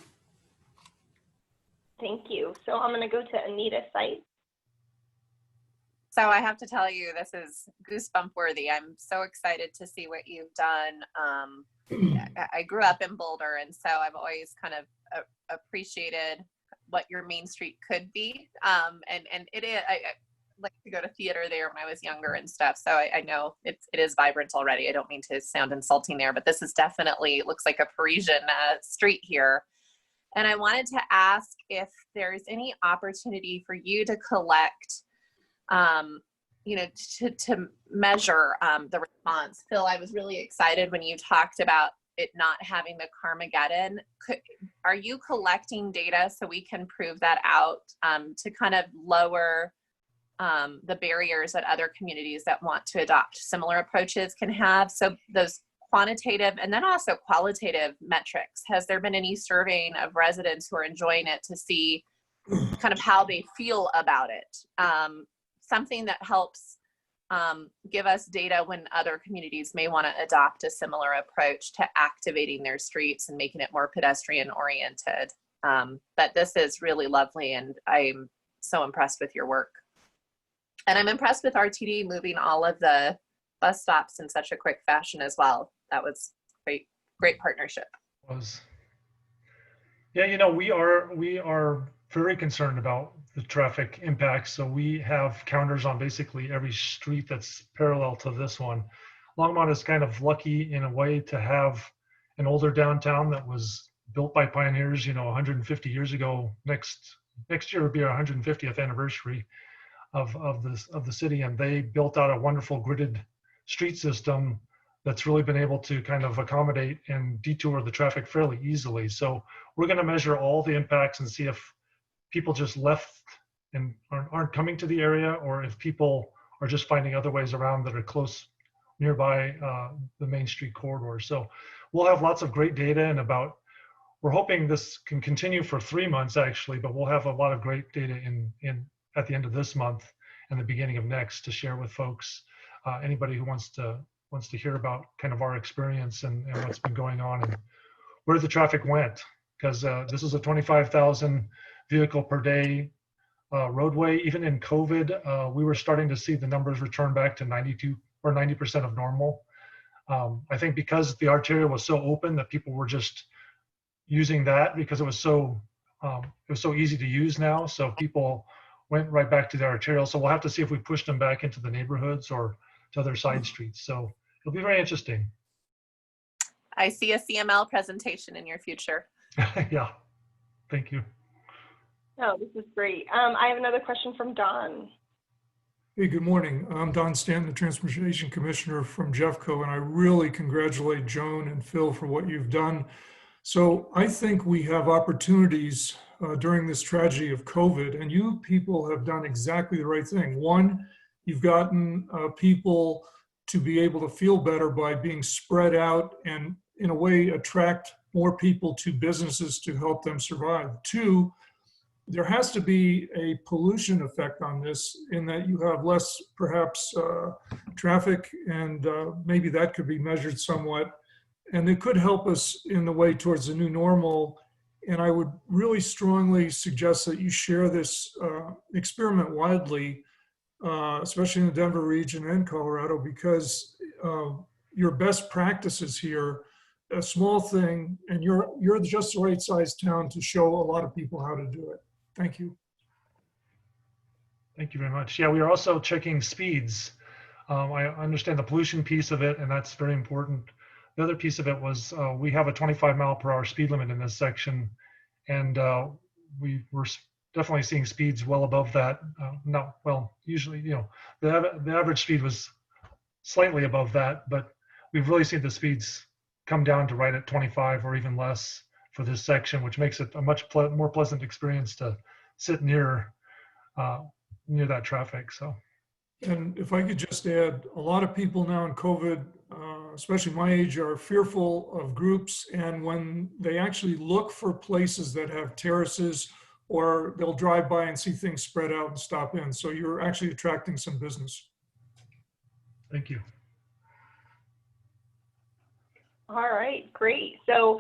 Thank you. So I'm going to go to Anita's site. So I have to tell you, this is goosebump worthy. I'm so excited to see what you've done. I grew up in Boulder, and so I've always kind of appreciated what your Main Street could be. And it is, I like to go to theater there when I was younger and stuff. So I know it is vibrant already. I don't mean to sound insulting there, but this is definitely, looks like a Parisian street here. And I wanted to ask if there's any opportunity for you to collect, you know, to measure the response. Phil, I was really excited when you talked about it not having the Carmageddon. Are you collecting data so we can prove that out to kind of lower the barriers that other communities that want to adopt similar approaches can have? So those quantitative and then also qualitative metrics. Has there been any surveying of residents who are enjoying it to see kind of how they feel about it? Something that helps give us data when other communities may want to adopt a similar approach to activating their streets and making it more pedestrian oriented. But this is really lovely, and I'm so impressed with your work. And I'm impressed with RTD moving all of the bus stops in such a quick fashion as well. That was great partnership. Yeah, you know, we are very concerned about the traffic impacts. So we have counters on basically every street that's parallel to this one. Longmont is kind of lucky in a way to have an older downtown that was built by pioneers, you know, 150 years ago. Next year would be our 150th anniversary of the city, and they built out a wonderful gridded street system that's really been able to kind of accommodate and detour the traffic fairly easily. So we're going to measure all the impacts and see if people just left and aren't coming to the area, or if people are just finding other ways around that are close nearby the Main Street corridor. So we'll have lots of great data, and we're hoping this can continue for 3 months actually, but we'll have a lot of great data at the end of this month and the beginning of next to share with folks. Anybody who wants to hear about kind of our experience and what's been going on and where the traffic went, because this is a 25,000 vehicle per day roadway. Even in COVID, we were starting to see the numbers return back to 92 or 90% of normal. I think because the arterial was so open that people were just using that because it was so easy to use now. So people went right back to the arterial. So we'll have to see if we pushed them back into the neighborhoods or to other side streets. So it'll be very interesting. I see a CML presentation in your future. Yeah, thank you. Oh, this is great. I have another question from Don. Hey, good morning. I'm Don Stanton, the Transportation Commissioner from Jeffco, and I really congratulate Joan and Phil for what you've done. So I think we have opportunities during this tragedy of COVID, and you people have done exactly the right thing. One, you've gotten people to be able to feel better by being spread out and in a way attract more people to businesses to help them survive. Two, there has to be a pollution effect on this in that you have less perhaps traffic, and maybe that could be measured somewhat. And it could help us in the way towards the new normal. And I would really strongly suggest that you share this experiment widely, especially in the Denver region and Colorado, because your best practices here, a small thing, and you're just the right size town to show a lot of people how to do it. Thank you. Thank you very much. Yeah, we are also checking speeds. I understand the pollution piece of it, and that's very important. The other piece of it was we have a 25 mile per hour speed limit in this section, and we were definitely seeing speeds well above that. No, well, usually, the average speed was slightly above that, but we've really seen the speeds come down to right at 25 or even less for this section, which makes it a much more pleasant experience to sit near that traffic. So. And if I could just add, a lot of people now in COVID, especially my age, are fearful of groups. And when they actually look for places that have terraces, or they'll drive by and see things spread out and stop in. So you're actually attracting some business. Thank you. All right, great. So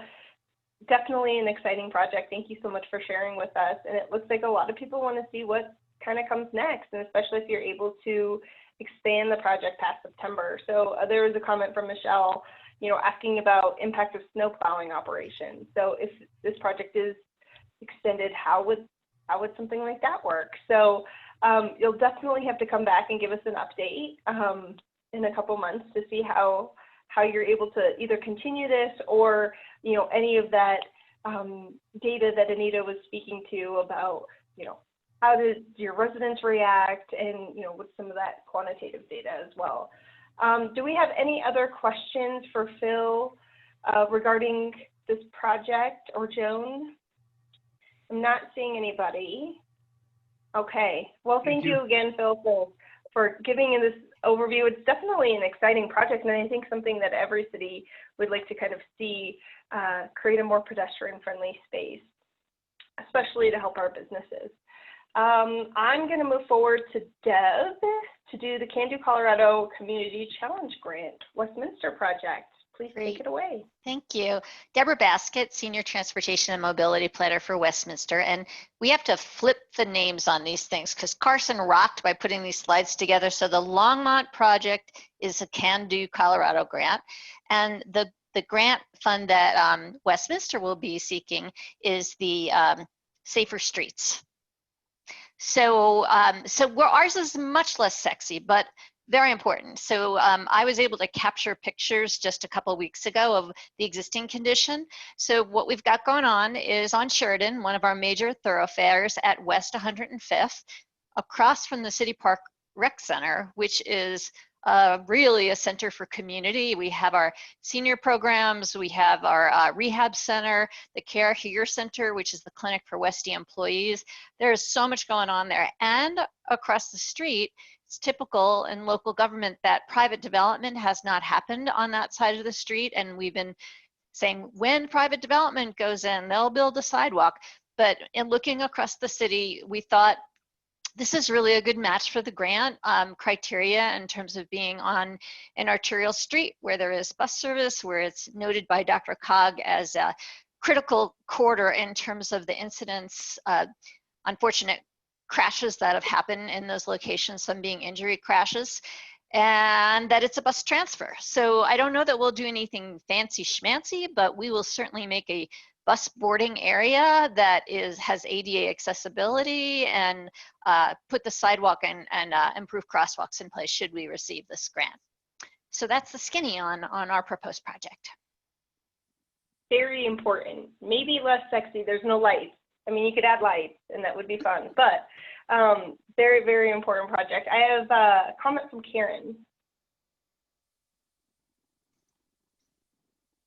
definitely an exciting project. Thank you so much for sharing with us. And it looks like a lot of people want to see what kind of comes next, and especially if you're able to expand the project past September. So there was a comment from Michelle, asking about impact of snow plowing operations. So if this project is extended, how would something like that work? So you'll definitely have to come back and give us an update in a couple months to see how you're able to either continue this or any of that data that Anita was speaking to about how did your residents react, and with some of that quantitative data as well. Do we have any other questions for Phil regarding this project, or Joan? I'm not seeing anybody. Okay, well, thank you again, Phil, for giving in this overview. It's definitely an exciting project, and I think something that every city would like to kind of see create a more pedestrian-friendly space, especially to help our businesses. I'm going to move forward to Deb to do the Can Do Colorado Community Challenge Grant Westminster project. Please take it away. Thank you. Deborah Baskett, Senior Transportation and Mobility Planner for Westminster. And we have to flip the names on these things because Carson rocked by putting these slides together. So the Longmont project is a Can Do Colorado grant. And the grant fund that Westminster will be seeking is the Safer Streets. So ours is much less sexy, but very important. So I was able to capture pictures just a couple of weeks ago of the existing condition. So what we've got going on is on Sheridan, one of our major thoroughfares at West 105th, across from the City Park Rec Center, which is really a center for community. We have our senior programs, we have our rehab center, the Care Here Center, which is the clinic for Westie employees. There's so much going on there. And across the street, it's typical in local government that private development has not happened on that side of the street. And we've been saying when private development goes in, they'll build a sidewalk. But in looking across the city, we thought this is really a good match for the grant criteria in terms of being on an arterial street where there is bus service, where it's noted by DRCOG as a critical corridor in terms of the incidents, unfortunate crashes that have happened in those locations, some being injury crashes, and that it's a bus transfer. So I don't know that we'll do anything fancy schmancy, but we will certainly make a bus boarding area that has ADA accessibility and put the sidewalk and improve crosswalks in place should we receive this grant. So that's the skinny on our proposed project. Very important. Maybe less sexy. There's no lights. I mean, you could add lights and that would be fun, but very, very important project. I have a comment from Karen.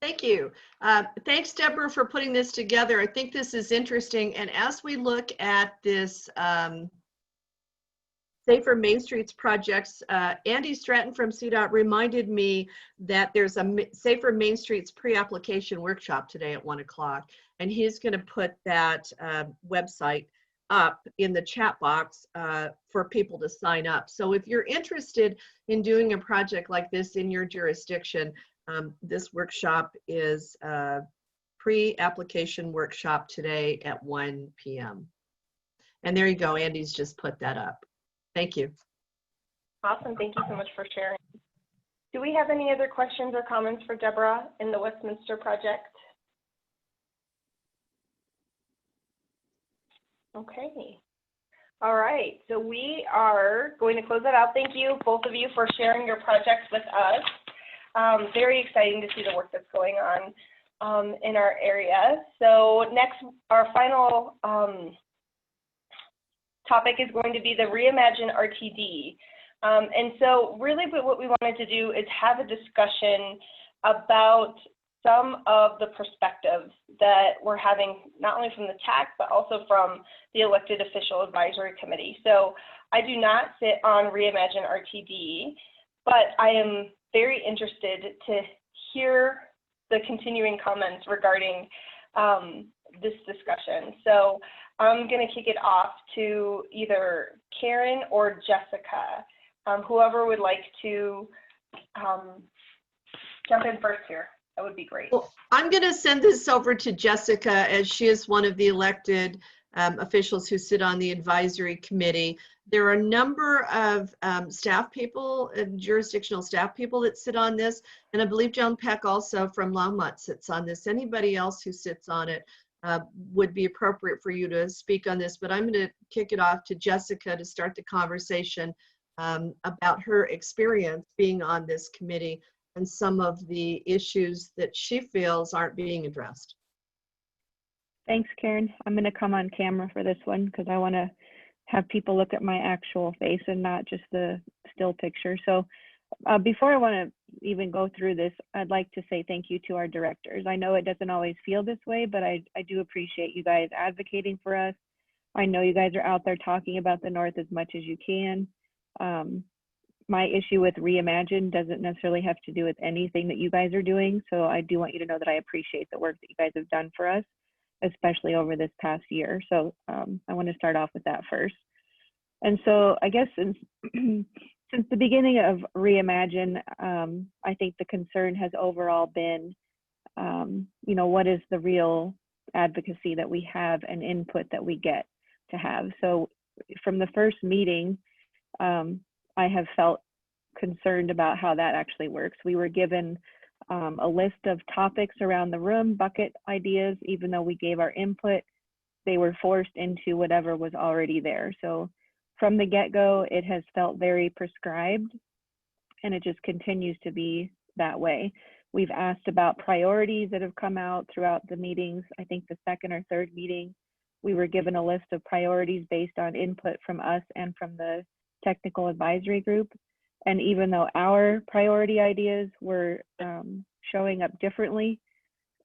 Thank you. Thanks, Deborah, for putting this together. I think this is interesting. And as we look at this Safer Main Streets projects, Andy Stratton from CDOT reminded me that there's a Safer Main Streets pre-application workshop today at 1 o'clock. And he's going to put that website up in the chat box for people to sign up. So if you're interested in doing a project like this in your jurisdiction, this workshop is a pre-application workshop today at 1 p.m. And there you go. Andy's just put that up. Thank you. Awesome. Thank you so much for sharing. Do we have any other questions or comments for Deborah in the Westminster project? Okay. All right. So we are going to close that out. Thank you, both of you, for sharing your projects with us. Very exciting to see the work that's going on in our area. So next, our final topic is going to be the Reimagine RTD. And so really what we wanted to do is have a discussion about some of the perspectives that we're having, not only from the TAC, but also from the Elected Official Advisory Committee. So I do not sit on Reimagine RTD, but I am very interested to hear the continuing comments regarding this discussion. So I'm going to kick it off to either Karen or Jessica, whoever would like to jump in first here. That would be great. Well, I'm going to send this over to Jessica, as she is one of the elected officials who sit on the advisory committee. There are a number of staff people, jurisdictional staff people that sit on this, and I believe Joan Peck also from Longmont sits on this. Anybody else who sits on it would be appropriate for you to speak on this, but I'm going to kick it off to Jessica to start the conversation about her experience being on this committee and some of the issues that she feels aren't being addressed. Thanks, Karen. I'm going to come on camera for this one because I want to have people look at my actual face and not just the still picture. So before I want to even go through this, I'd like to say thank you to our directors. I know it doesn't always feel this way, but I do appreciate you guys advocating for us. I know you guys are out there talking about the North as much as you can. My issue with Reimagine doesn't necessarily have to do with anything that you guys are doing. So I do want you to know that I appreciate the work that you guys have done for us, especially over this past year. So I want to start off with that first. And so I guess since the beginning of Reimagine, I think the concern has overall been, you know, what is the real advocacy that we have and input that we get to have. So from the first meeting, I have felt concerned about how that actually works. We were given a list of topics around the room, bucket ideas. Even though we gave our input, they were forced into whatever was already there. So from the get-go, it has felt very prescribed, and it just continues to be that way. We've asked about priorities that have come out throughout the meetings. I think the second or third meeting, we were given a list of priorities based on input from us and from the technical advisory group. And even though our priority ideas were showing up differently,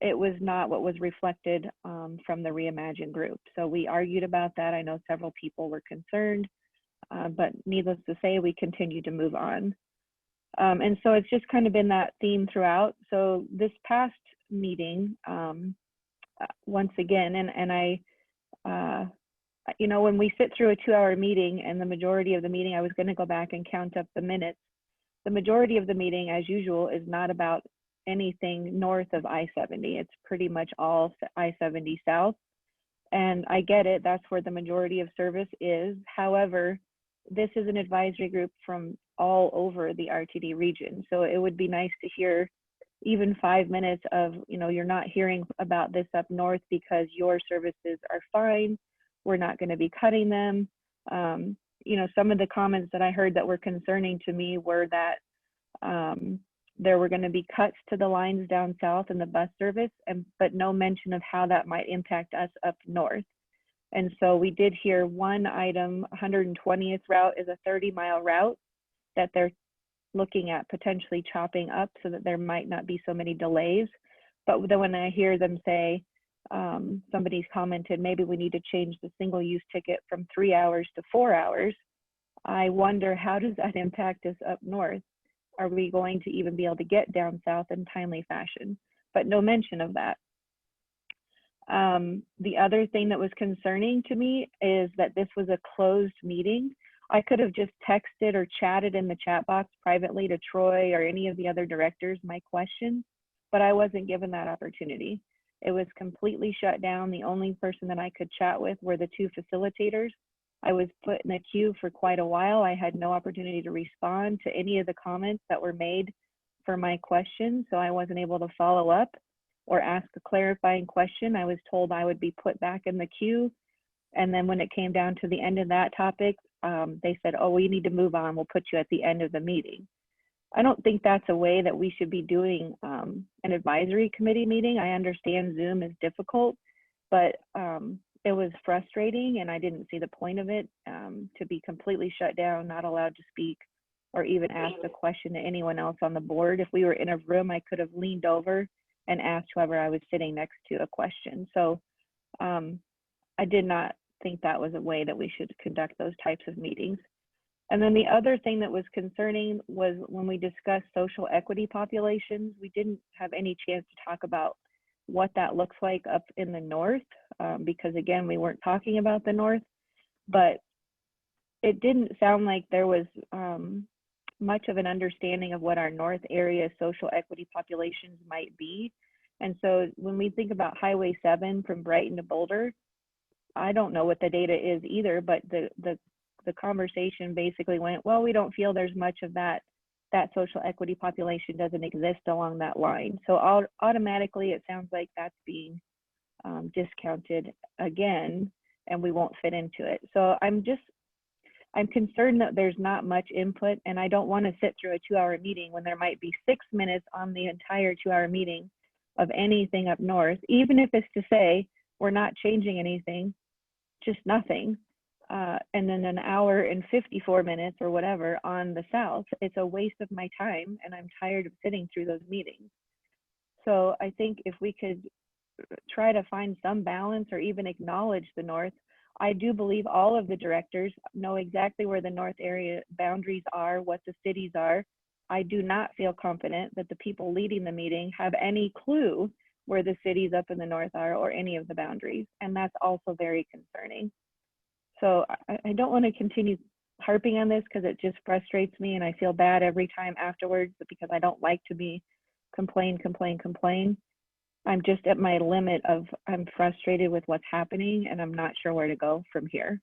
it was not what was reflected from the Reimagine group. So we argued about that. I know several people were concerned, but needless to say, we continue to move on. And so it's just kind of been that theme throughout. So this past meeting, once again, and I, you know, when we sit through a 2-hour meeting and the majority of the meeting, I was going to go back and count up the minutes. The majority of the meeting, as usual, is not about anything north of I-70. It's pretty much all I-70 south. And I get it, that's where the majority of service is. However, this is an advisory group from all over the RTD region. So it would be nice to hear even 5 minutes of, you know, you're not hearing about this up north because your services are fine. We're not going to be cutting them. You know, some of the comments that I heard that were concerning to me were that there were going to be cuts to the lines down south in the bus service, but no mention of how that might impact us up north. And so we did hear one item, 120th route is a 30-mile route that they're looking at potentially chopping up so that there might not be so many delays. But then when I hear them say, somebody's commented, maybe we need to change the single-use ticket from 3 hours to 4 hours. I wonder, how does that impact us up north? Are we going to even be able to get down south in timely fashion? But no mention of that. The other thing that was concerning to me is that this was a closed meeting. I could have just texted or chatted in the chat box privately to Troy or any of the other directors my questions, but I wasn't given that opportunity. It was completely shut down. The only person that I could chat with were the 2 facilitators. I was put in a queue for quite a while. I had no opportunity to respond to any of the comments that were made for my questions, so I wasn't able to follow up or ask a clarifying question. I was told I would be put back in the queue. And then when it came down to the end of that topic, they said, oh, we need to move on. We'll put you at the end of the meeting. I don't think that's a way that we should be doing an advisory committee meeting. I understand Zoom is difficult, but it was frustrating, and I didn't see the point of it, to be completely shut down, not allowed to speak or even ask a question to anyone else on the board. If we were in a room, I could have leaned over and asked whoever I was sitting next to a question. So I did not think that was a way that we should conduct those types of meetings. And then the other thing that was concerning was when we discussed social equity populations, we didn't have any chance to talk about what that looks like up in the north, because again, we weren't talking about the north, but it didn't sound like there was much of an understanding of what our north area social equity populations might be. And so when we think about Highway 7 from Brighton to Boulder, I don't know what the data is either, but the conversation basically went, well, we don't feel there's much of that social equity population doesn't exist along that line. So automatically it sounds like that's being discounted again, and we won't fit into it. So I'm concerned that there's not much input, and I don't want to sit through a 2-hour meeting when there might be 6 minutes on the entire 2-hour meeting of anything up north, even if it's to say we're not changing anything, just nothing. And then an hour and 54 minutes or whatever on the south. It's a waste of my time, and I'm tired of sitting through those meetings. So I think if we could try to find some balance or even acknowledge the north. I do believe all of the directors know exactly where the north area boundaries are, what the cities are. I do not feel confident that the people leading the meeting have any clue where the cities up in the north are or any of the boundaries. And that's also very concerning. So I don't want to continue harping on this because it just frustrates me, and I feel bad every time afterwards because I don't like to be complain. I'm just at my limit of I'm frustrated with what's happening, and I'm not sure where to go from here.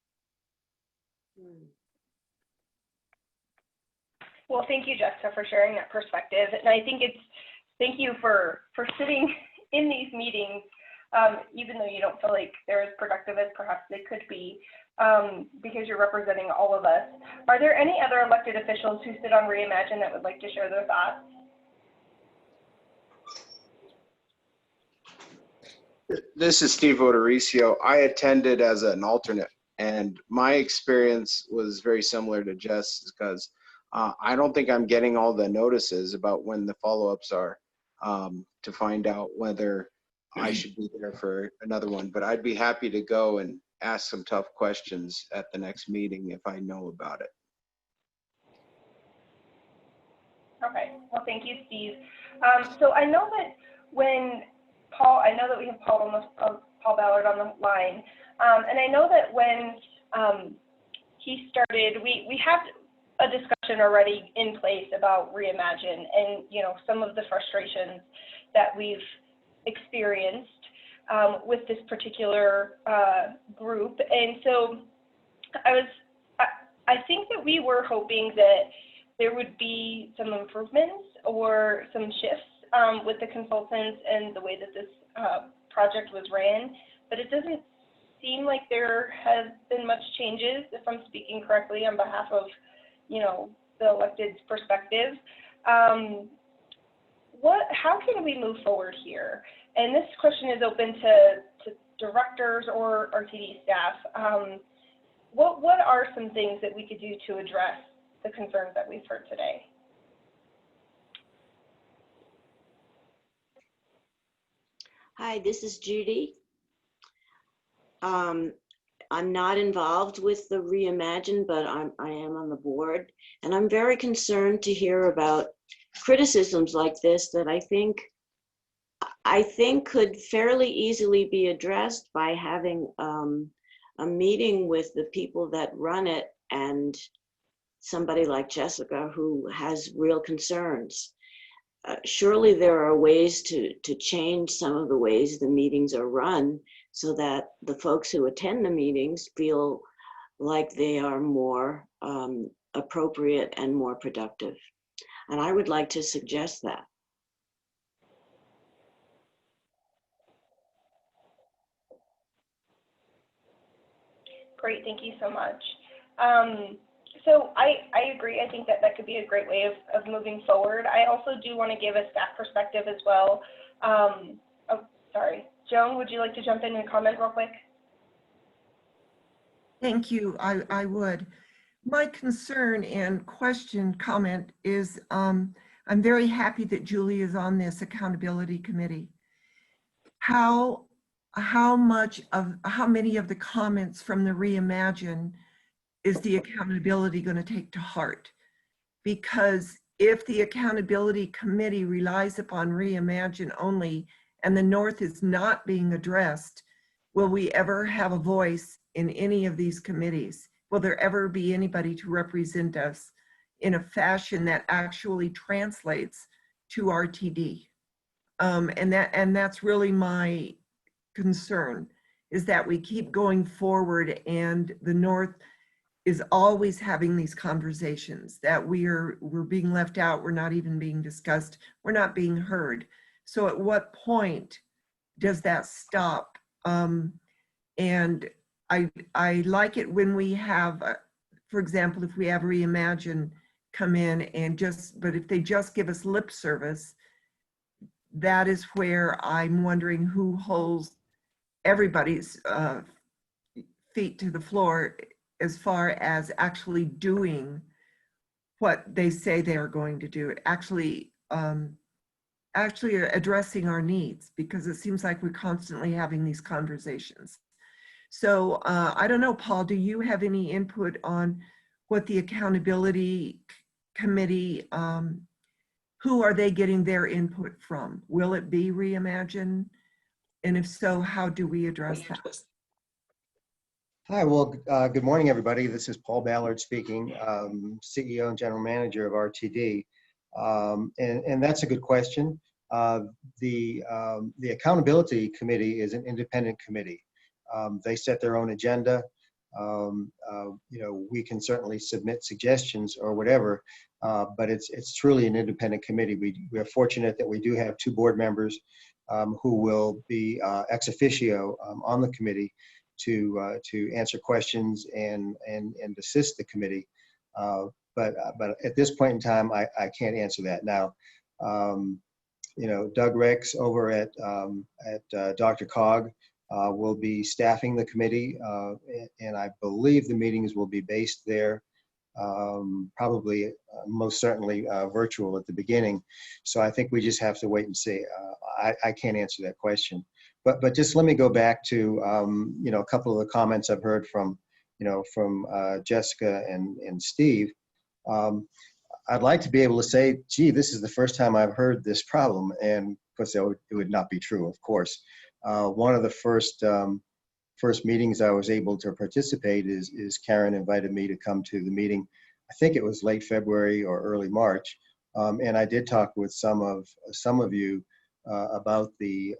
Well, thank you, Jessica, for sharing that perspective. And I think thank you for sitting in these meetings, even though you don't feel like they're as productive as perhaps they could be, because you're representing all of us. Are there any other elected officials who sit on Reimagine that would like to share their thoughts? This is Steve Odoricio. I attended as an alternate, and my experience was very similar to Jess because I don't think I'm getting all the notices about when the follow-ups are to find out whether I should be there for another one. But I'd be happy to go and ask some tough questions at the next meeting if I know about it. Okay, well, thank you, Steve. So I know that when I know that we have Paul Ballard on the line, and I know that when he started, we have a discussion already in place about Reimagine and some of the frustrations that we've experienced with this particular group. And so I think that we were hoping that there would be some improvements or some shifts with the consultants and the way that this project was ran, but it doesn't seem like there has been much changes, if I'm speaking correctly on behalf of, the elected's perspective. How can we move forward here? And this question is open to directors or RTD staff. What are some things that we could do to address the concerns that we've heard today? Hi, this is Judy. I'm not involved with the Reimagine, but I am on the board, and I'm very concerned to hear about criticisms like this that I think could fairly easily be addressed by having a meeting with the people that run it and somebody like Jessica who has real concerns. Surely there are ways to change some of the ways the meetings are run so that the folks who attend the meetings feel like they are more appropriate and more productive. And I would like to suggest that. Great, thank you so much. So I agree. I think that could be a great way of moving forward. I also do want to give a staff perspective as well. Oh, sorry. Joan, would you like to jump in and comment real quick? Thank you. I would. My concern and question comment is I'm very happy that Julie is on this accountability committee. How many of the comments from the Reimagine is the accountability going to take to heart? Because if the accountability committee relies upon Reimagine only and the North is not being addressed, will we ever have a voice in any of these committees? Will there ever be anybody to represent us in a fashion that actually translates to RTD? And that's really my concern, is that we keep going forward and the North is always having these conversations that we're being left out, we're not even being discussed, we're not being heard. So at what point does that stop? And I like it when we have, for example, if we have Reimagine come in and but if they just give us lip service, that is where I'm wondering who holds everybody's feet to the floor as far as actually doing what they say they are going to do, actually addressing our needs, because it seems like we're constantly having these conversations. So I don't know, Paul, do you have any input on what the accountability committee, who are they getting their input from? Will it be Reimagine? And if so, how do we address that? Hi, well, good morning, everybody. This is Paul Ballard speaking, CEO and General Manager of RTD. And that's a good question. The Accountability Committee is an independent committee. They set their own agenda. We can certainly submit suggestions or whatever, but it's truly an independent committee. We are fortunate that we do have 2 board members who will be ex officio on the committee to answer questions and assist the committee. But at this point in time, I can't answer that. Now, Doug Rex over at Dr. Cog will be staffing the committee, and I believe the meetings will be based there, probably most certainly virtual at the beginning. So I think we just have to wait and see. I can't answer that question. But just let me go back to a couple of the comments I've heard from Jessica and Steve. I'd like to be able to say, gee, this is the first time I've heard this problem, and of course it would not be true, of course. One of the first meetings I was able to participate is Karen invited me to come to the meeting. I think it was late February or early March, and I did talk with some of you about the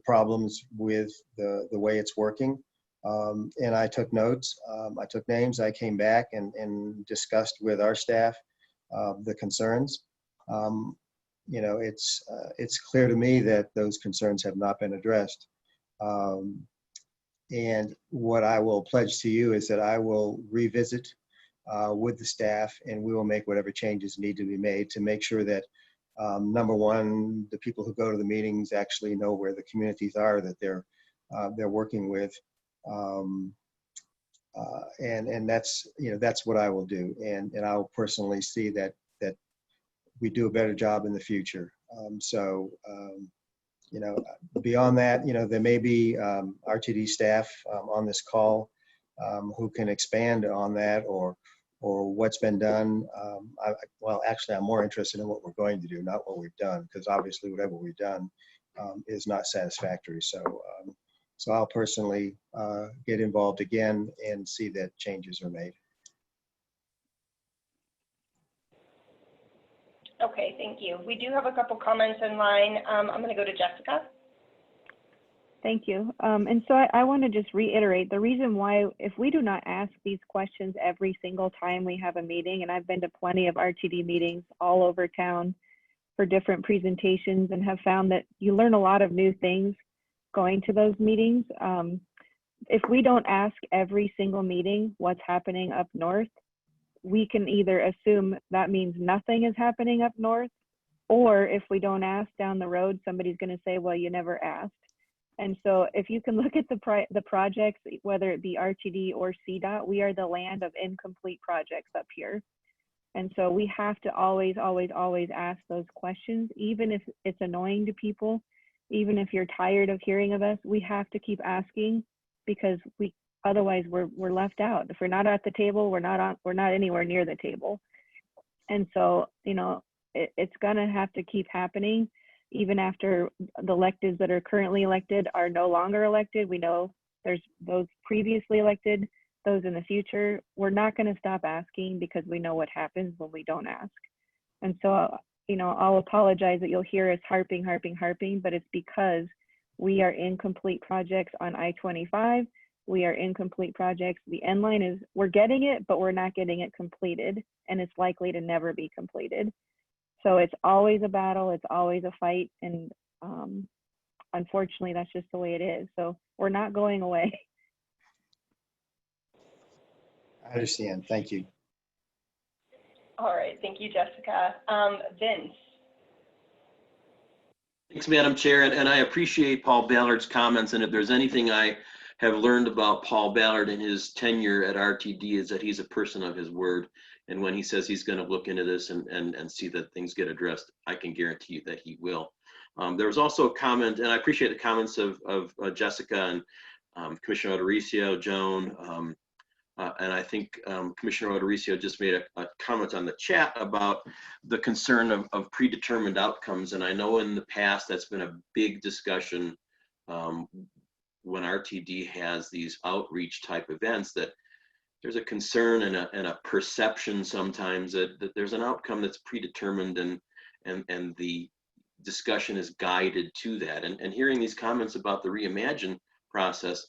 problems with the way it's working. And I took notes, I took names, I came back and discussed with our staff the concerns. It's clear to me that those concerns have not been addressed. And what I will pledge to you is that I will revisit with the staff, and we will make whatever changes need to be made to make sure that number one, the people who go to the meetings actually know where the communities are that they're working with. And that's what I will do, and I'll personally see that we do a better job in the future. Beyond that, there may be RTD staff on this call who can expand on that or what's been done. Well, actually, I'm more interested in what we're going to do, not what we've done, because obviously whatever we've done is not satisfactory. So I'll personally get involved again and see that changes are made. Okay, thank you. We do have a couple comments in line. I'm going to go to Jessica. Thank you. And so I want to just reiterate the reason why, if we do not ask these questions every single time we have a meeting, and I've been to plenty of RTD meetings all over town for different presentations and have found that you learn a lot of new things going to those meetings. If we don't ask every single meeting what's happening up north, we can either assume that means nothing is happening up north, or if we don't ask down the road, somebody's going to say, well, you never asked. And so if you can look at the projects, whether it be RTD or CDOT, we are the land of incomplete projects up here. And so we have to always, always, always ask those questions, even if it's annoying to people, even if you're tired of hearing of us, we have to keep asking, because otherwise we're left out. If we're not at the table, we're not anywhere near the table. And so, you know, it's gonna have to keep happening, even after the electeds that are currently elected are no longer elected. We know there's those previously elected, those in the future. We're not going to stop asking, because we know what happens when we don't ask. And so, you know, I'll apologize that you'll hear us harping, but it's because we are incomplete projects on I-25. We are incomplete projects. The end line is we're getting it, but we're not getting it completed, and it's likely to never be completed. So it's always a battle, it's always a fight, and unfortunately, that's just the way it is. So we're not going away. I understand. Thank you. All right, thank you, Jessica. Vince. Thanks, Madam Chair, and I appreciate Paul Ballard's comments. And if there's anything I have learned about Paul Ballard and his tenure at RTD, is that he's a person of his word. And when he says he's going to look into this and see that things get addressed, I can guarantee you that he will. There was also a comment, and I appreciate the comments of Jessica and Commissioner Odoricio, Joan, and I think Commissioner Odoricio just made a comment on the chat about the concern of predetermined outcomes. And I know in the past that's been a big discussion when RTD has these outreach type events, that there's a concern and a perception sometimes that there's an outcome that's predetermined, and the discussion is guided to that. And hearing these comments about the reimagine process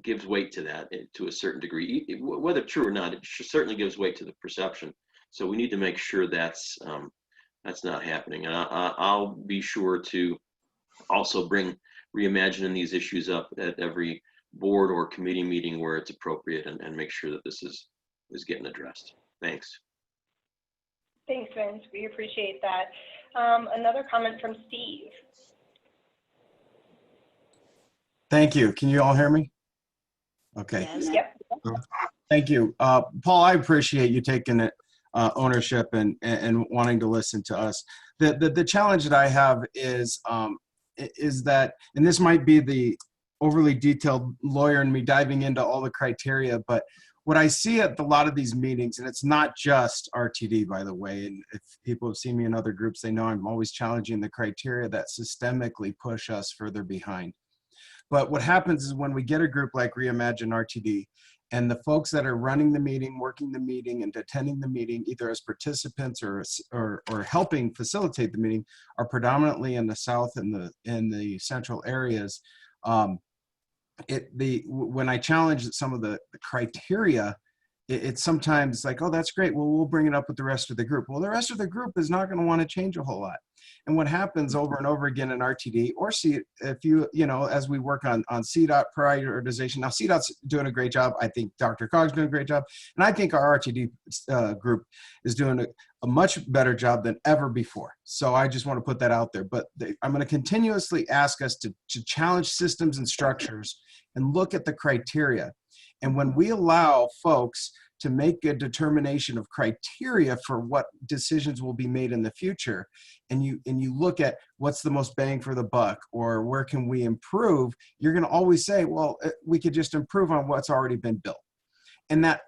gives weight to that to a certain degree. Whether true or not, it certainly gives weight to the perception. So we need to make sure that's not happening. And I'll be sure to also bring reimagining these issues up at every board or committee meeting where it's appropriate, and make sure that this is getting addressed. Thanks. Thanks, Vince. We appreciate that. Another comment from Steve. Thank you. Can you all hear me? Okay. Yes. Yep. Thank you. Paul, I appreciate you taking it, ownership and wanting to listen to us. The challenge that I have is that, and this might be the overly detailed lawyer in me diving into all the criteria, but what I see at a lot of these meetings, and it's not just RTD, by the way, and if people have seen me in other groups, they know I'm always challenging the criteria that systemically push us further behind. But what happens is when we get a group like Reimagine RTD, and the folks that are running the meeting, working the meeting, and attending the meeting, either as participants or helping facilitate the meeting, are predominantly in the South and the central areas. When I challenge some of the criteria, it's sometimes like, oh, that's great. Well, we'll bring it up with the rest of the group. Well, the rest of the group is not going to want to change a whole lot. And what happens over and over again in RTD, or if you know, as we work on CDOT prioritization, now CDOT's doing a great job. I think Dr. Cog's doing a great job. And I think our RTD group is doing a much better job than ever before. So I just want to put that out there. But I'm going to continuously ask us to challenge systems and structures and look at the criteria. And when we allow folks to make a determination of criteria for what decisions will be made in the future, and you look at what's the most bang for the buck, or where can we improve, you're going to always say, well, we could just improve on what's already been built. And that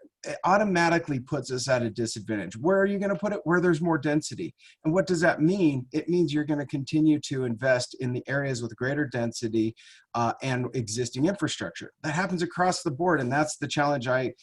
automatically puts us at a disadvantage. Where are you going to put it? Where there's more density. And what does that mean? It means you're going to continue to invest in the areas with greater density and existing infrastructure. That happens across the board, and that's the challenge I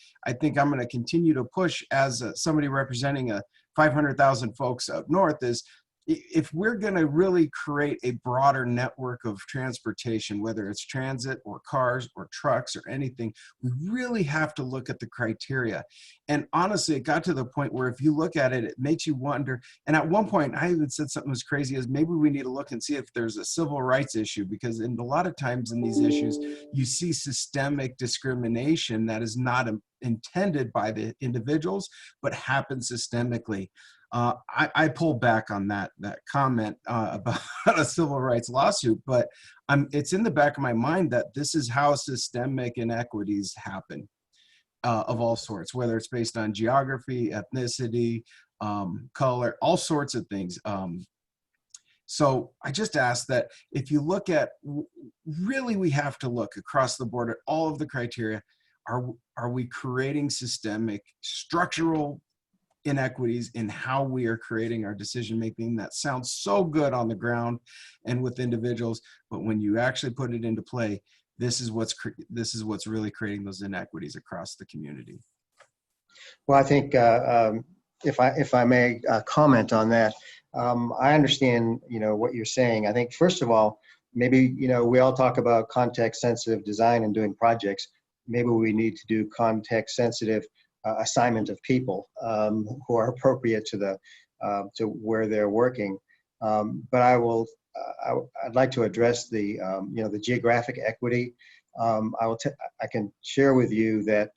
think I'm going to continue to push as somebody representing 500,000 folks up north, is if we're going to really create a broader network of transportation, whether it's transit or cars or trucks or anything, we really have to look at the criteria. And honestly, it got to the point where if you look at it, it makes you wonder. And at one point, I even said something as crazy as maybe we need to look and see if there's a civil rights issue, because in a lot of times in these issues, you see systemic discrimination that is not intended by the individuals, but happens systemically. I pulled back on that comment about a civil rights lawsuit, but it's in the back of my mind that this is how systemic inequities happen of all sorts, whether it's based on geography, ethnicity, color, all sorts of things. So I just ask that if you look at, really we have to look across the board at all of the criteria. Are we creating systemic structural inequities in how we are creating our decision making? That sounds so good on the ground and with individuals, but when you actually put it into play, this is what's really creating those inequities across the community. Well, I think if I may comment on that, I understand what you're saying. I think first of all, maybe we all talk about context sensitive design and doing projects. Maybe we need to do context sensitive assignment of people who are appropriate to where they're working. But I'd like to address the the geographic equity. I can share with you that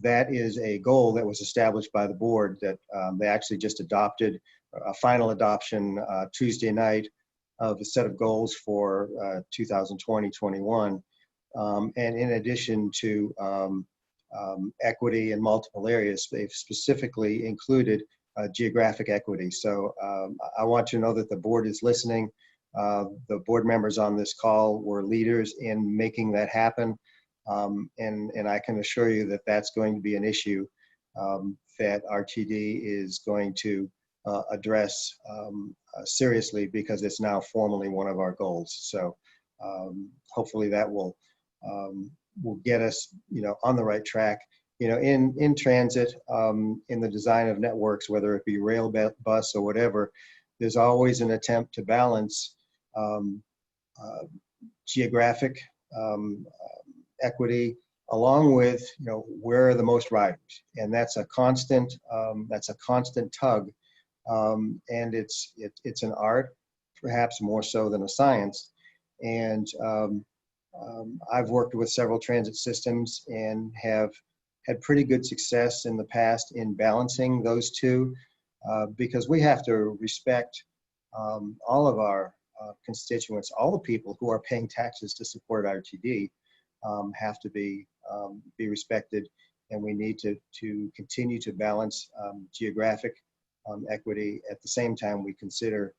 that is a goal that was established by the board that they actually just adopted a final adoption Tuesday night of a set of goals for 2020-21. And in addition to equity in multiple areas, they've specifically included geographic equity. So I want you to know that the board is listening. The board members on this call were leaders in making that happen. And I can assure you that that's going to be an issue that RTD is going to address seriously, because it's now formally one of our goals. So hopefully that will get us on the right track. In transit, in the design of networks, whether it be rail, bus, or whatever, there's always an attempt to balance geographic equity along with where are the most riders, and that's a constant tug, and it's an art, perhaps more so than a science. And I've worked with several transit systems and have had pretty good success in the past in balancing those two, because we have to respect all of our constituents. All the people who are paying taxes to support RTD have to be respected, and we need to continue to balance geographic equity at the same time we consider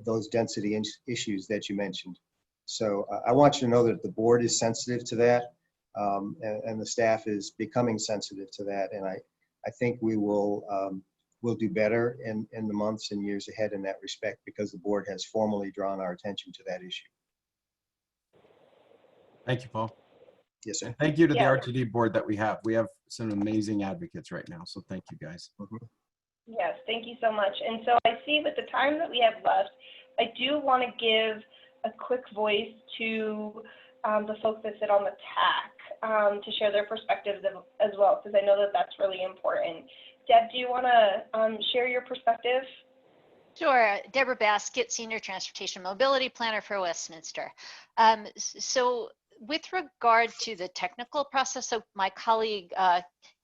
those density issues that you mentioned. So I want you to know that the board is sensitive to that, and the staff is becoming sensitive to that, and I think we will we'll do better in the months and years ahead in that respect, because the board has formally drawn our attention to that issue. Thank you, Paul. Yes, sir. And thank you to Yeah. the RTD board that we have. We have some amazing advocates right now, so thank you guys. Yes, thank you so much. And so I see with the time that we have left, I do want to give a quick voice to the folks that sit on the TAC to share their perspectives as well, because I know that that's really important. Deb, do you want to share your perspective? Sure. Deborah Baskett, Senior Transportation Mobility Planner for Westminster. So with regard to the technical process, so my colleague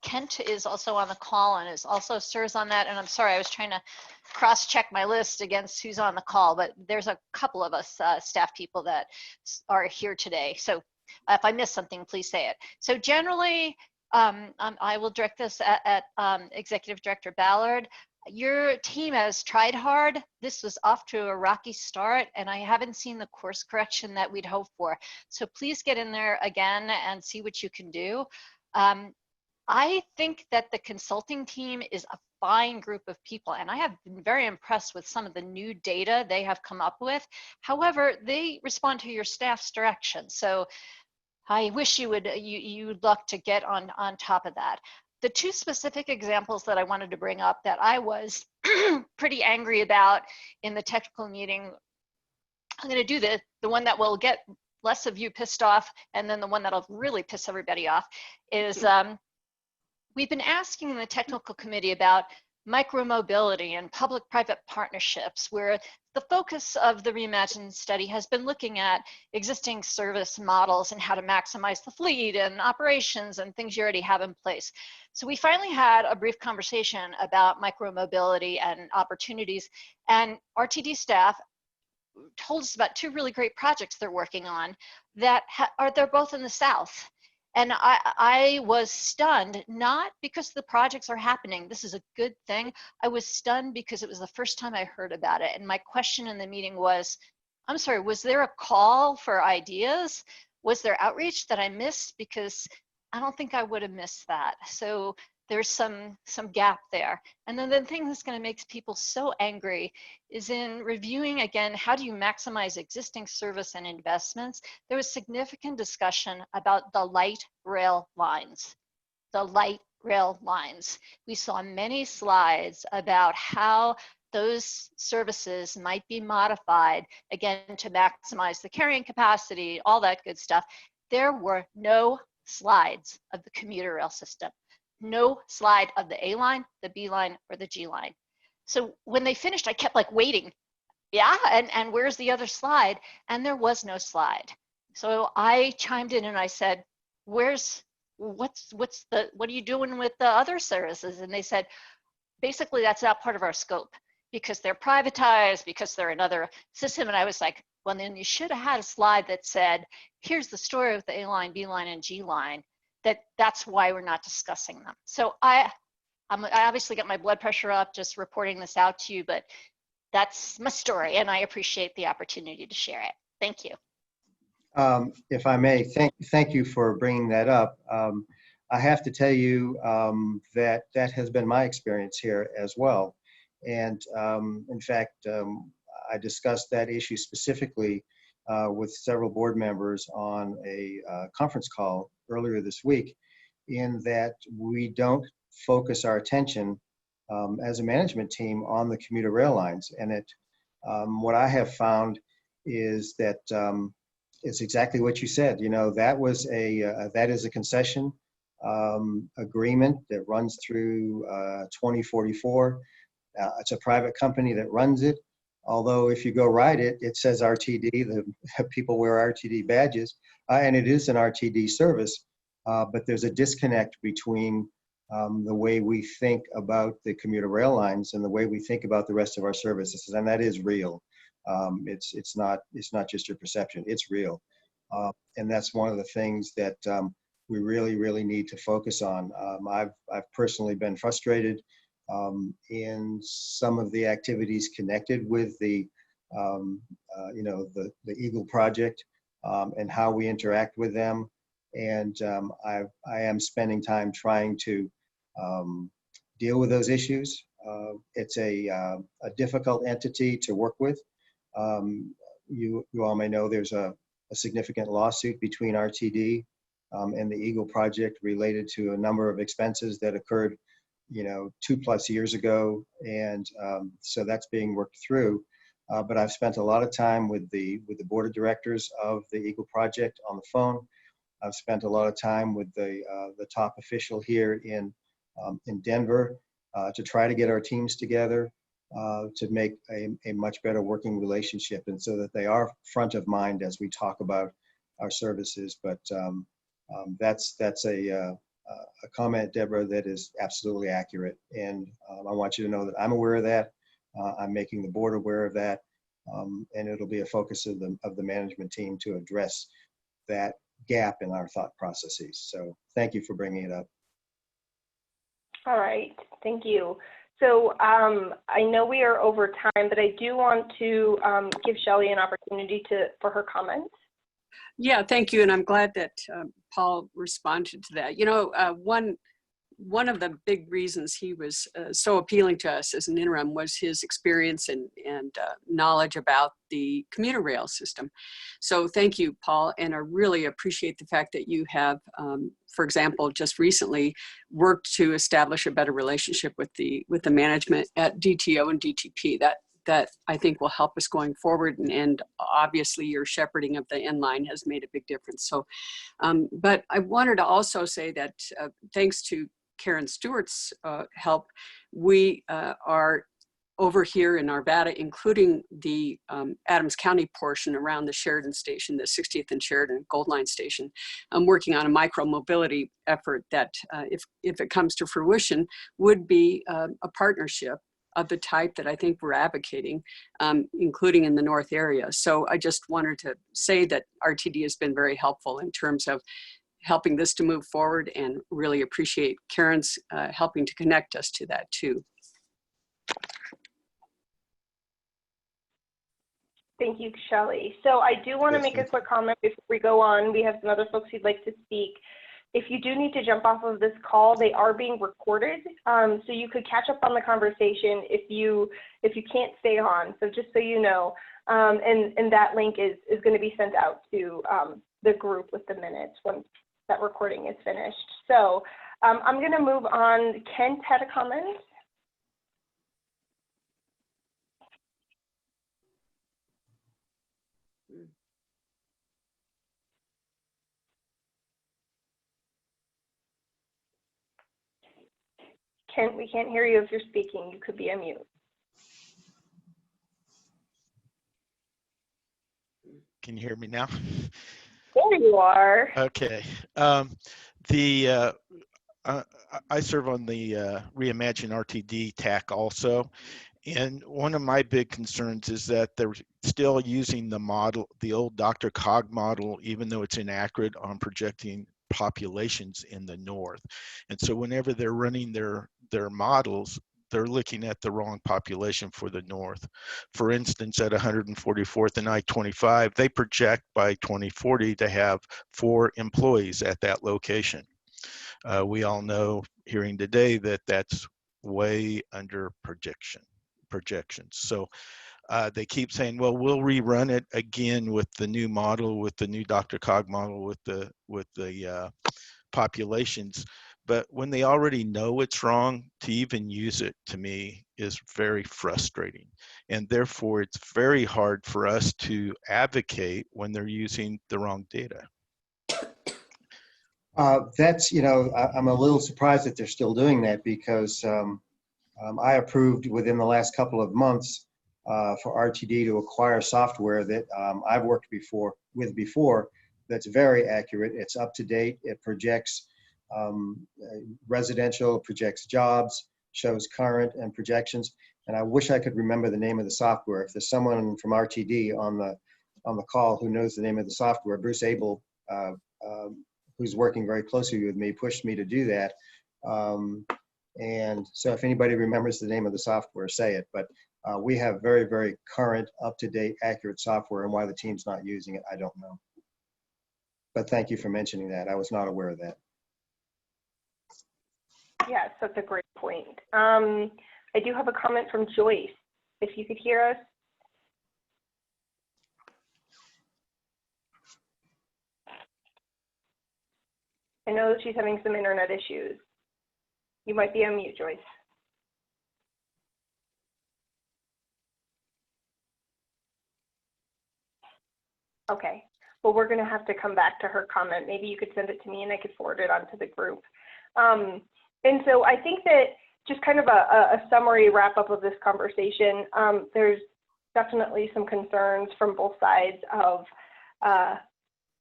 Kent is also on the call and also serves on that. And I'm sorry, I was trying to cross-check my list against who's on the call, but there's a couple of us staff people that are here today. So if I miss something, please say it. So generally, I will direct this at Executive Director Ballard. Your team has tried hard. This was off to a rocky start, and I haven't seen the course correction that we'd hoped for. So please get in there again and see what you can do. I think that the consulting team is a fine group of people, and I have been very impressed with some of the new data they have come up with. However, they respond to your staff's direction. So I wish you'd luck to get on top of that. The two specific examples that I wanted to bring up that I was pretty angry about in the technical meeting, I'm going to do the one that will get less of you pissed off, and then the one that'll really piss everybody off is we've been asking the technical committee about micromobility and public-private partnerships, where the focus of the Reimagine study has been looking at existing service models and how to maximize the fleet and operations and things you already have in place. So we finally had a brief conversation about micromobility and opportunities, and RTD staff told us about two really great projects they're working on that they're both in the South. And I was stunned, not because the projects are happening. This is a good thing. I was stunned because it was the first time I heard about it. And my question in the meeting was, I'm sorry, was there a call for ideas? Was there outreach that I missed? Because I don't think I would have missed that. So there's some gap there. And then the thing that's going to make people so angry is in reviewing again, how do you maximize existing service and investments? There was significant discussion about the light rail lines. The light rail lines. We saw many slides about how those services might be modified, again, to maximize the carrying capacity, all that good stuff. There were no slides of the commuter rail system. No slide of the A line, the B line, or the G line. So when they finished, I kept like waiting. Yeah, and where's the other slide? And there was no slide. So I chimed in and I said, what are you doing with the other services? And they said, basically that's not part of our scope because they're privatized, because they're another system. And I was like, well, then you should have had a slide that said, here's the story of the A line, B line, and G line. That's why we're not discussing them. So I obviously got my blood pressure up just reporting this out to you, but that's my story and I appreciate the opportunity to share it. Thank you. If I may, thank you for bringing that up. I have to tell you that has been my experience here as well. And in fact, I discussed that issue specifically with several board members on a conference call earlier this week, in that we don't focus our attention as a management team on the commuter rail lines. And what I have found is that it's exactly what you said. You know, that is a concession agreement that runs through 2044. It's a private company that runs it. Although if you go ride it, it says RTD, the people wear RTD badges, and it is an RTD service, but there's a disconnect between the way we think about the commuter rail lines and the way we think about the rest of our services, and that is real. It's not just your perception, it's real. And that's one of the things that we really need to focus on. I've personally been frustrated in some of the activities connected with the Eagle project and how we interact with them. And I am spending time trying to deal with those issues. It's a difficult entity to work with. You all may know there's a significant lawsuit between RTD and the Eagle project related to a number of expenses that occurred 2+ years ago, and so that's being worked through. But I've spent a lot of time with the board of directors of the Eagle project on the phone. I've spent a lot of time with the top official here in Denver to try to get our teams together to make a much better working relationship, and so that they are front of mind as we talk about our services. But that's a comment, Deborah, that is absolutely accurate. And I want you to know that I'm aware of that. I'm making the board aware of that. And it'll be a focus of the management team to address that gap in our thought processes. So thank you for bringing it up. All right, thank you. So I know we are over time, but I do want to give Shelley an opportunity for her comments. Yeah, thank you. And I'm glad that Paul responded to that. You know, one of the big reasons he was so appealing to us as an interim was his experience and knowledge about the commuter rail system. So thank you, Paul. And I really appreciate the fact that you have, for example, just recently worked to establish a better relationship with the management at DTO and DTP. That I think will help us going forward. And obviously your shepherding of the inline has made a big difference. So, but I wanted to also say that thanks to Karen Stewart's help, we are over here in Arvada, including the Adams County portion around the Sheridan station, the 60th and Sheridan Gold Line station. I'm working on a micro mobility effort that, if it comes to fruition, would be a partnership of the type that I think we're advocating, including in the North area. So I just wanted to say that RTD has been very helpful in terms of helping this to move forward, and really appreciate Karen's helping to connect us to that too. Thank you, Shelley. So I do want to make a quick comment before we go on. We have some other folks who'd like to speak. If you do need to jump off of this call, they are being recorded. So you could catch up on the conversation if you can't stay on. So just so you know, and that link is going to be sent out to the group with the minutes once that recording is finished. So I'm going to move on. Kent had a comment. Kent, we can't hear you if you're speaking. You could be on mute. Can you hear me now? There you are. Okay. I serve on the Reimagine RTD TAC also. And one of my big concerns is that they're still using the model, the old Dr. Cog model, even though it's inaccurate on projecting populations in the north. And so whenever they're running their models, they're looking at the wrong population for the north. For instance, at 144th and I-25, they project by 2040 to have 4 employees at that location. We all know, hearing today, that that's way under projections. So they keep saying, well, we'll rerun it again with the new model, with the new Dr. Cog model, with the populations. But when they already know it's wrong, to even use it, to me, is very frustrating. And therefore, it's very hard for us to advocate when they're using the wrong data. That's, I'm a little surprised that they're still doing that, because I approved within the last couple of months for RTD to acquire software that I've worked with before that's very accurate. It's up to date. It projects residential, projects jobs, shows current and projections. And I wish I could remember the name of the software. If there's someone from RTD on the call who knows the name of the software, Bruce Abel, who's working very closely with me, pushed me to do that. And so if anybody remembers the name of the software, say it. But we have very, very current, up-to-date, accurate software, and why the team's not using it, I don't know. But thank you for mentioning that. I was not aware of that. Yes, that's a great point. I do have a comment from Joyce. If you could hear us. I know that she's having some internet issues. You might be on mute, Joyce. Okay, well, we're going to have to come back to her comment. Maybe you could send it to me and I could forward it onto the group. And so I think that just kind of a summary wrap up of this conversation, there's definitely some concerns from both sides of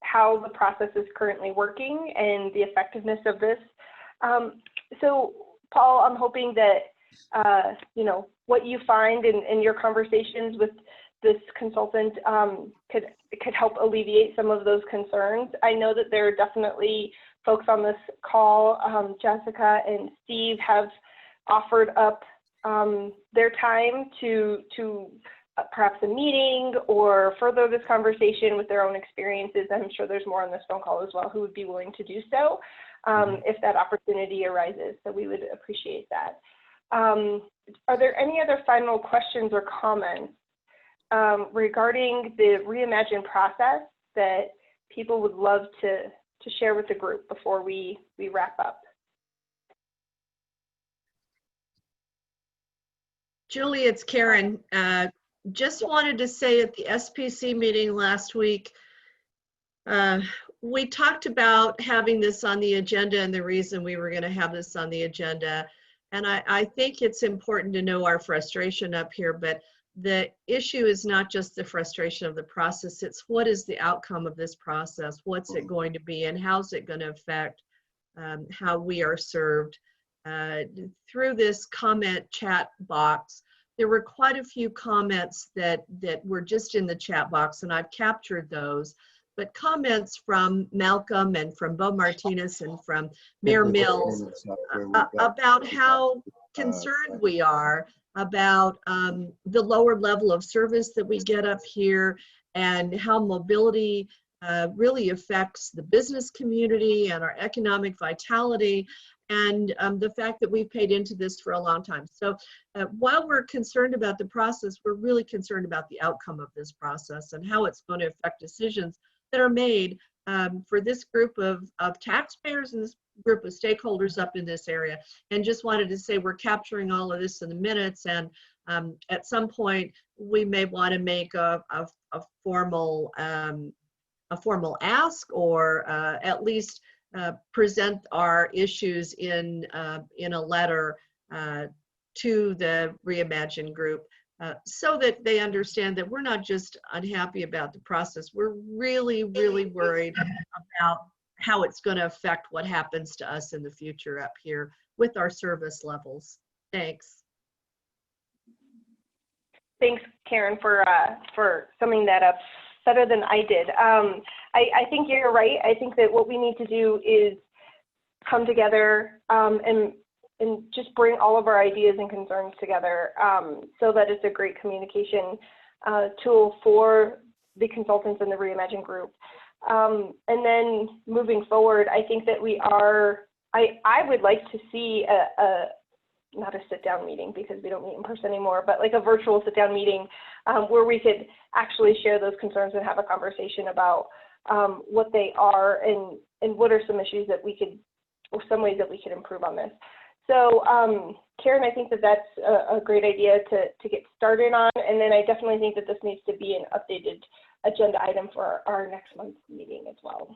how the process is currently working and the effectiveness of this. So Paul, I'm hoping that, what you find in your conversations with this consultant could help alleviate some of those concerns. I know that there are definitely folks on this call, Jessica and Steve, have offered up their time to perhaps a meeting or further this conversation with their own experiences. I'm sure there's more on this phone call as well who would be willing to do so if that opportunity arises. So we would appreciate that. Are there any other final questions or comments regarding the Reimagine process that people would love to share with the group before we wrap up? Julie, it's Karen. Just wanted to say at the SPC meeting last week, we talked about having this on the agenda and the reason we were going to have this on the agenda. And I think it's important to know our frustration up here, but the issue is not just the frustration of the process, it's what is the outcome of this process? What's it going to be and how's it going to affect how we are served? Through this comment chat box, there were quite a few comments that were just in the chat box, and I've captured those. But comments from Malcolm and from Bo Martinez and from Mayor Mills about how concerned we are about the lower level of service that we get up here and how mobility really affects the business community and our economic vitality, and the fact that we've paid into this for a long time. So while we're concerned about the process, we're really concerned about the outcome of this process and how it's going to affect decisions that are made for this group of taxpayers and this group of stakeholders up in this area. And just wanted to say we're capturing all of this in the minutes, and at some point we may want to make a formal ask, or at least present our issues in a letter to the Reimagine group, so that they understand that we're not just unhappy about the process. We're really, really worried about how it's going to affect what happens to us in the future up here with our service levels. Thanks. Thanks, Karen, for summing that up better than I did. I think you're right. I think that what we need to do is come together and just bring all of our ideas and concerns together so that it's a great communication tool for the consultants in the Reimagine group. And then moving forward, I think that I would like to see not a sit-down meeting because we don't meet in person anymore, but like a virtual sit-down meeting where we could actually share those concerns and have a conversation about what they are and what are some issues that we could, or some ways that we could improve on this. So Karen, I think that that's a great idea to get started on. And then I definitely think that this needs to be an updated agenda item for our next month's meeting as well.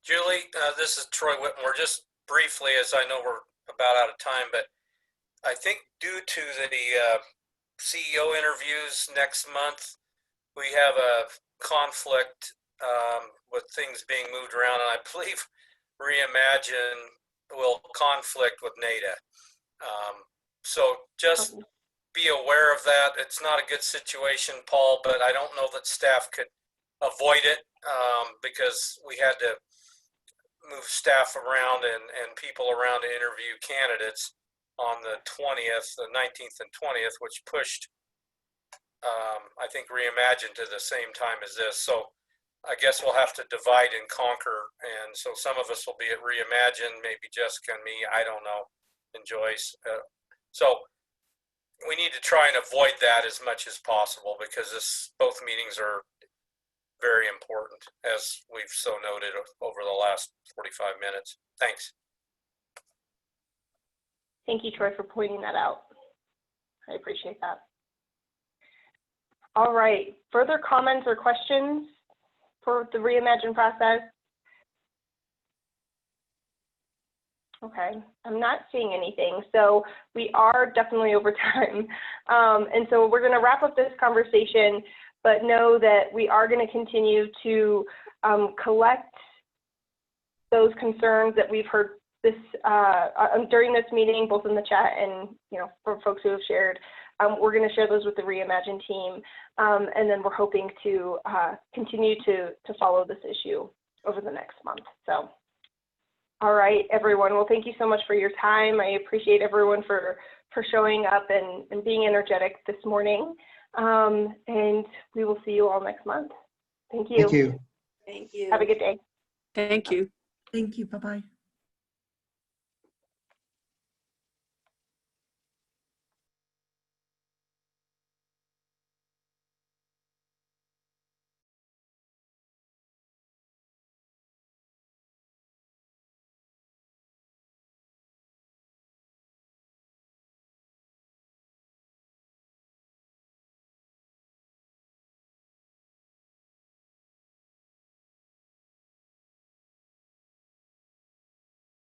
Julie, this is Troy Whitmore. Just briefly, as I know we're about out of time, but I think due to the CEO interviews next month, we have a conflict with things being moved around, and I believe Reimagine will conflict with NATA. So just be aware of that. It's not a good situation, Paul, but I don't know that staff could avoid it because we had to move staff around and people around to interview candidates on the 20th, the 19th and 20th, which pushed, I think, Reimagine to the same time as this. So I guess we'll have to divide and conquer. And so some of us will be at Reimagine, maybe Jessica and me, I don't know, and Joyce. So we need to try and avoid that as much as possible because both meetings are very important, as we've so noted over the last 45 minutes. Thanks. Thank you, Troy, for pointing that out. I appreciate that. All right, further comments or questions for the Reimagine process? Okay, I'm not seeing anything. So we are definitely over time. And so we're gonna wrap up this conversation, but know that we are gonna continue to collect those concerns that we've heard during this meeting, both in the chat and for folks who have shared. We're going to share those with the Reimagine team, and then we're hoping to continue to follow this issue over the next month. So, all right, everyone. Well, thank you so much for your time. I appreciate everyone for showing up and being energetic this morning. And we will see you all next month. Thank you. Thank you. Thank you. Have a good day. Thank you. Thank you. Bye-bye.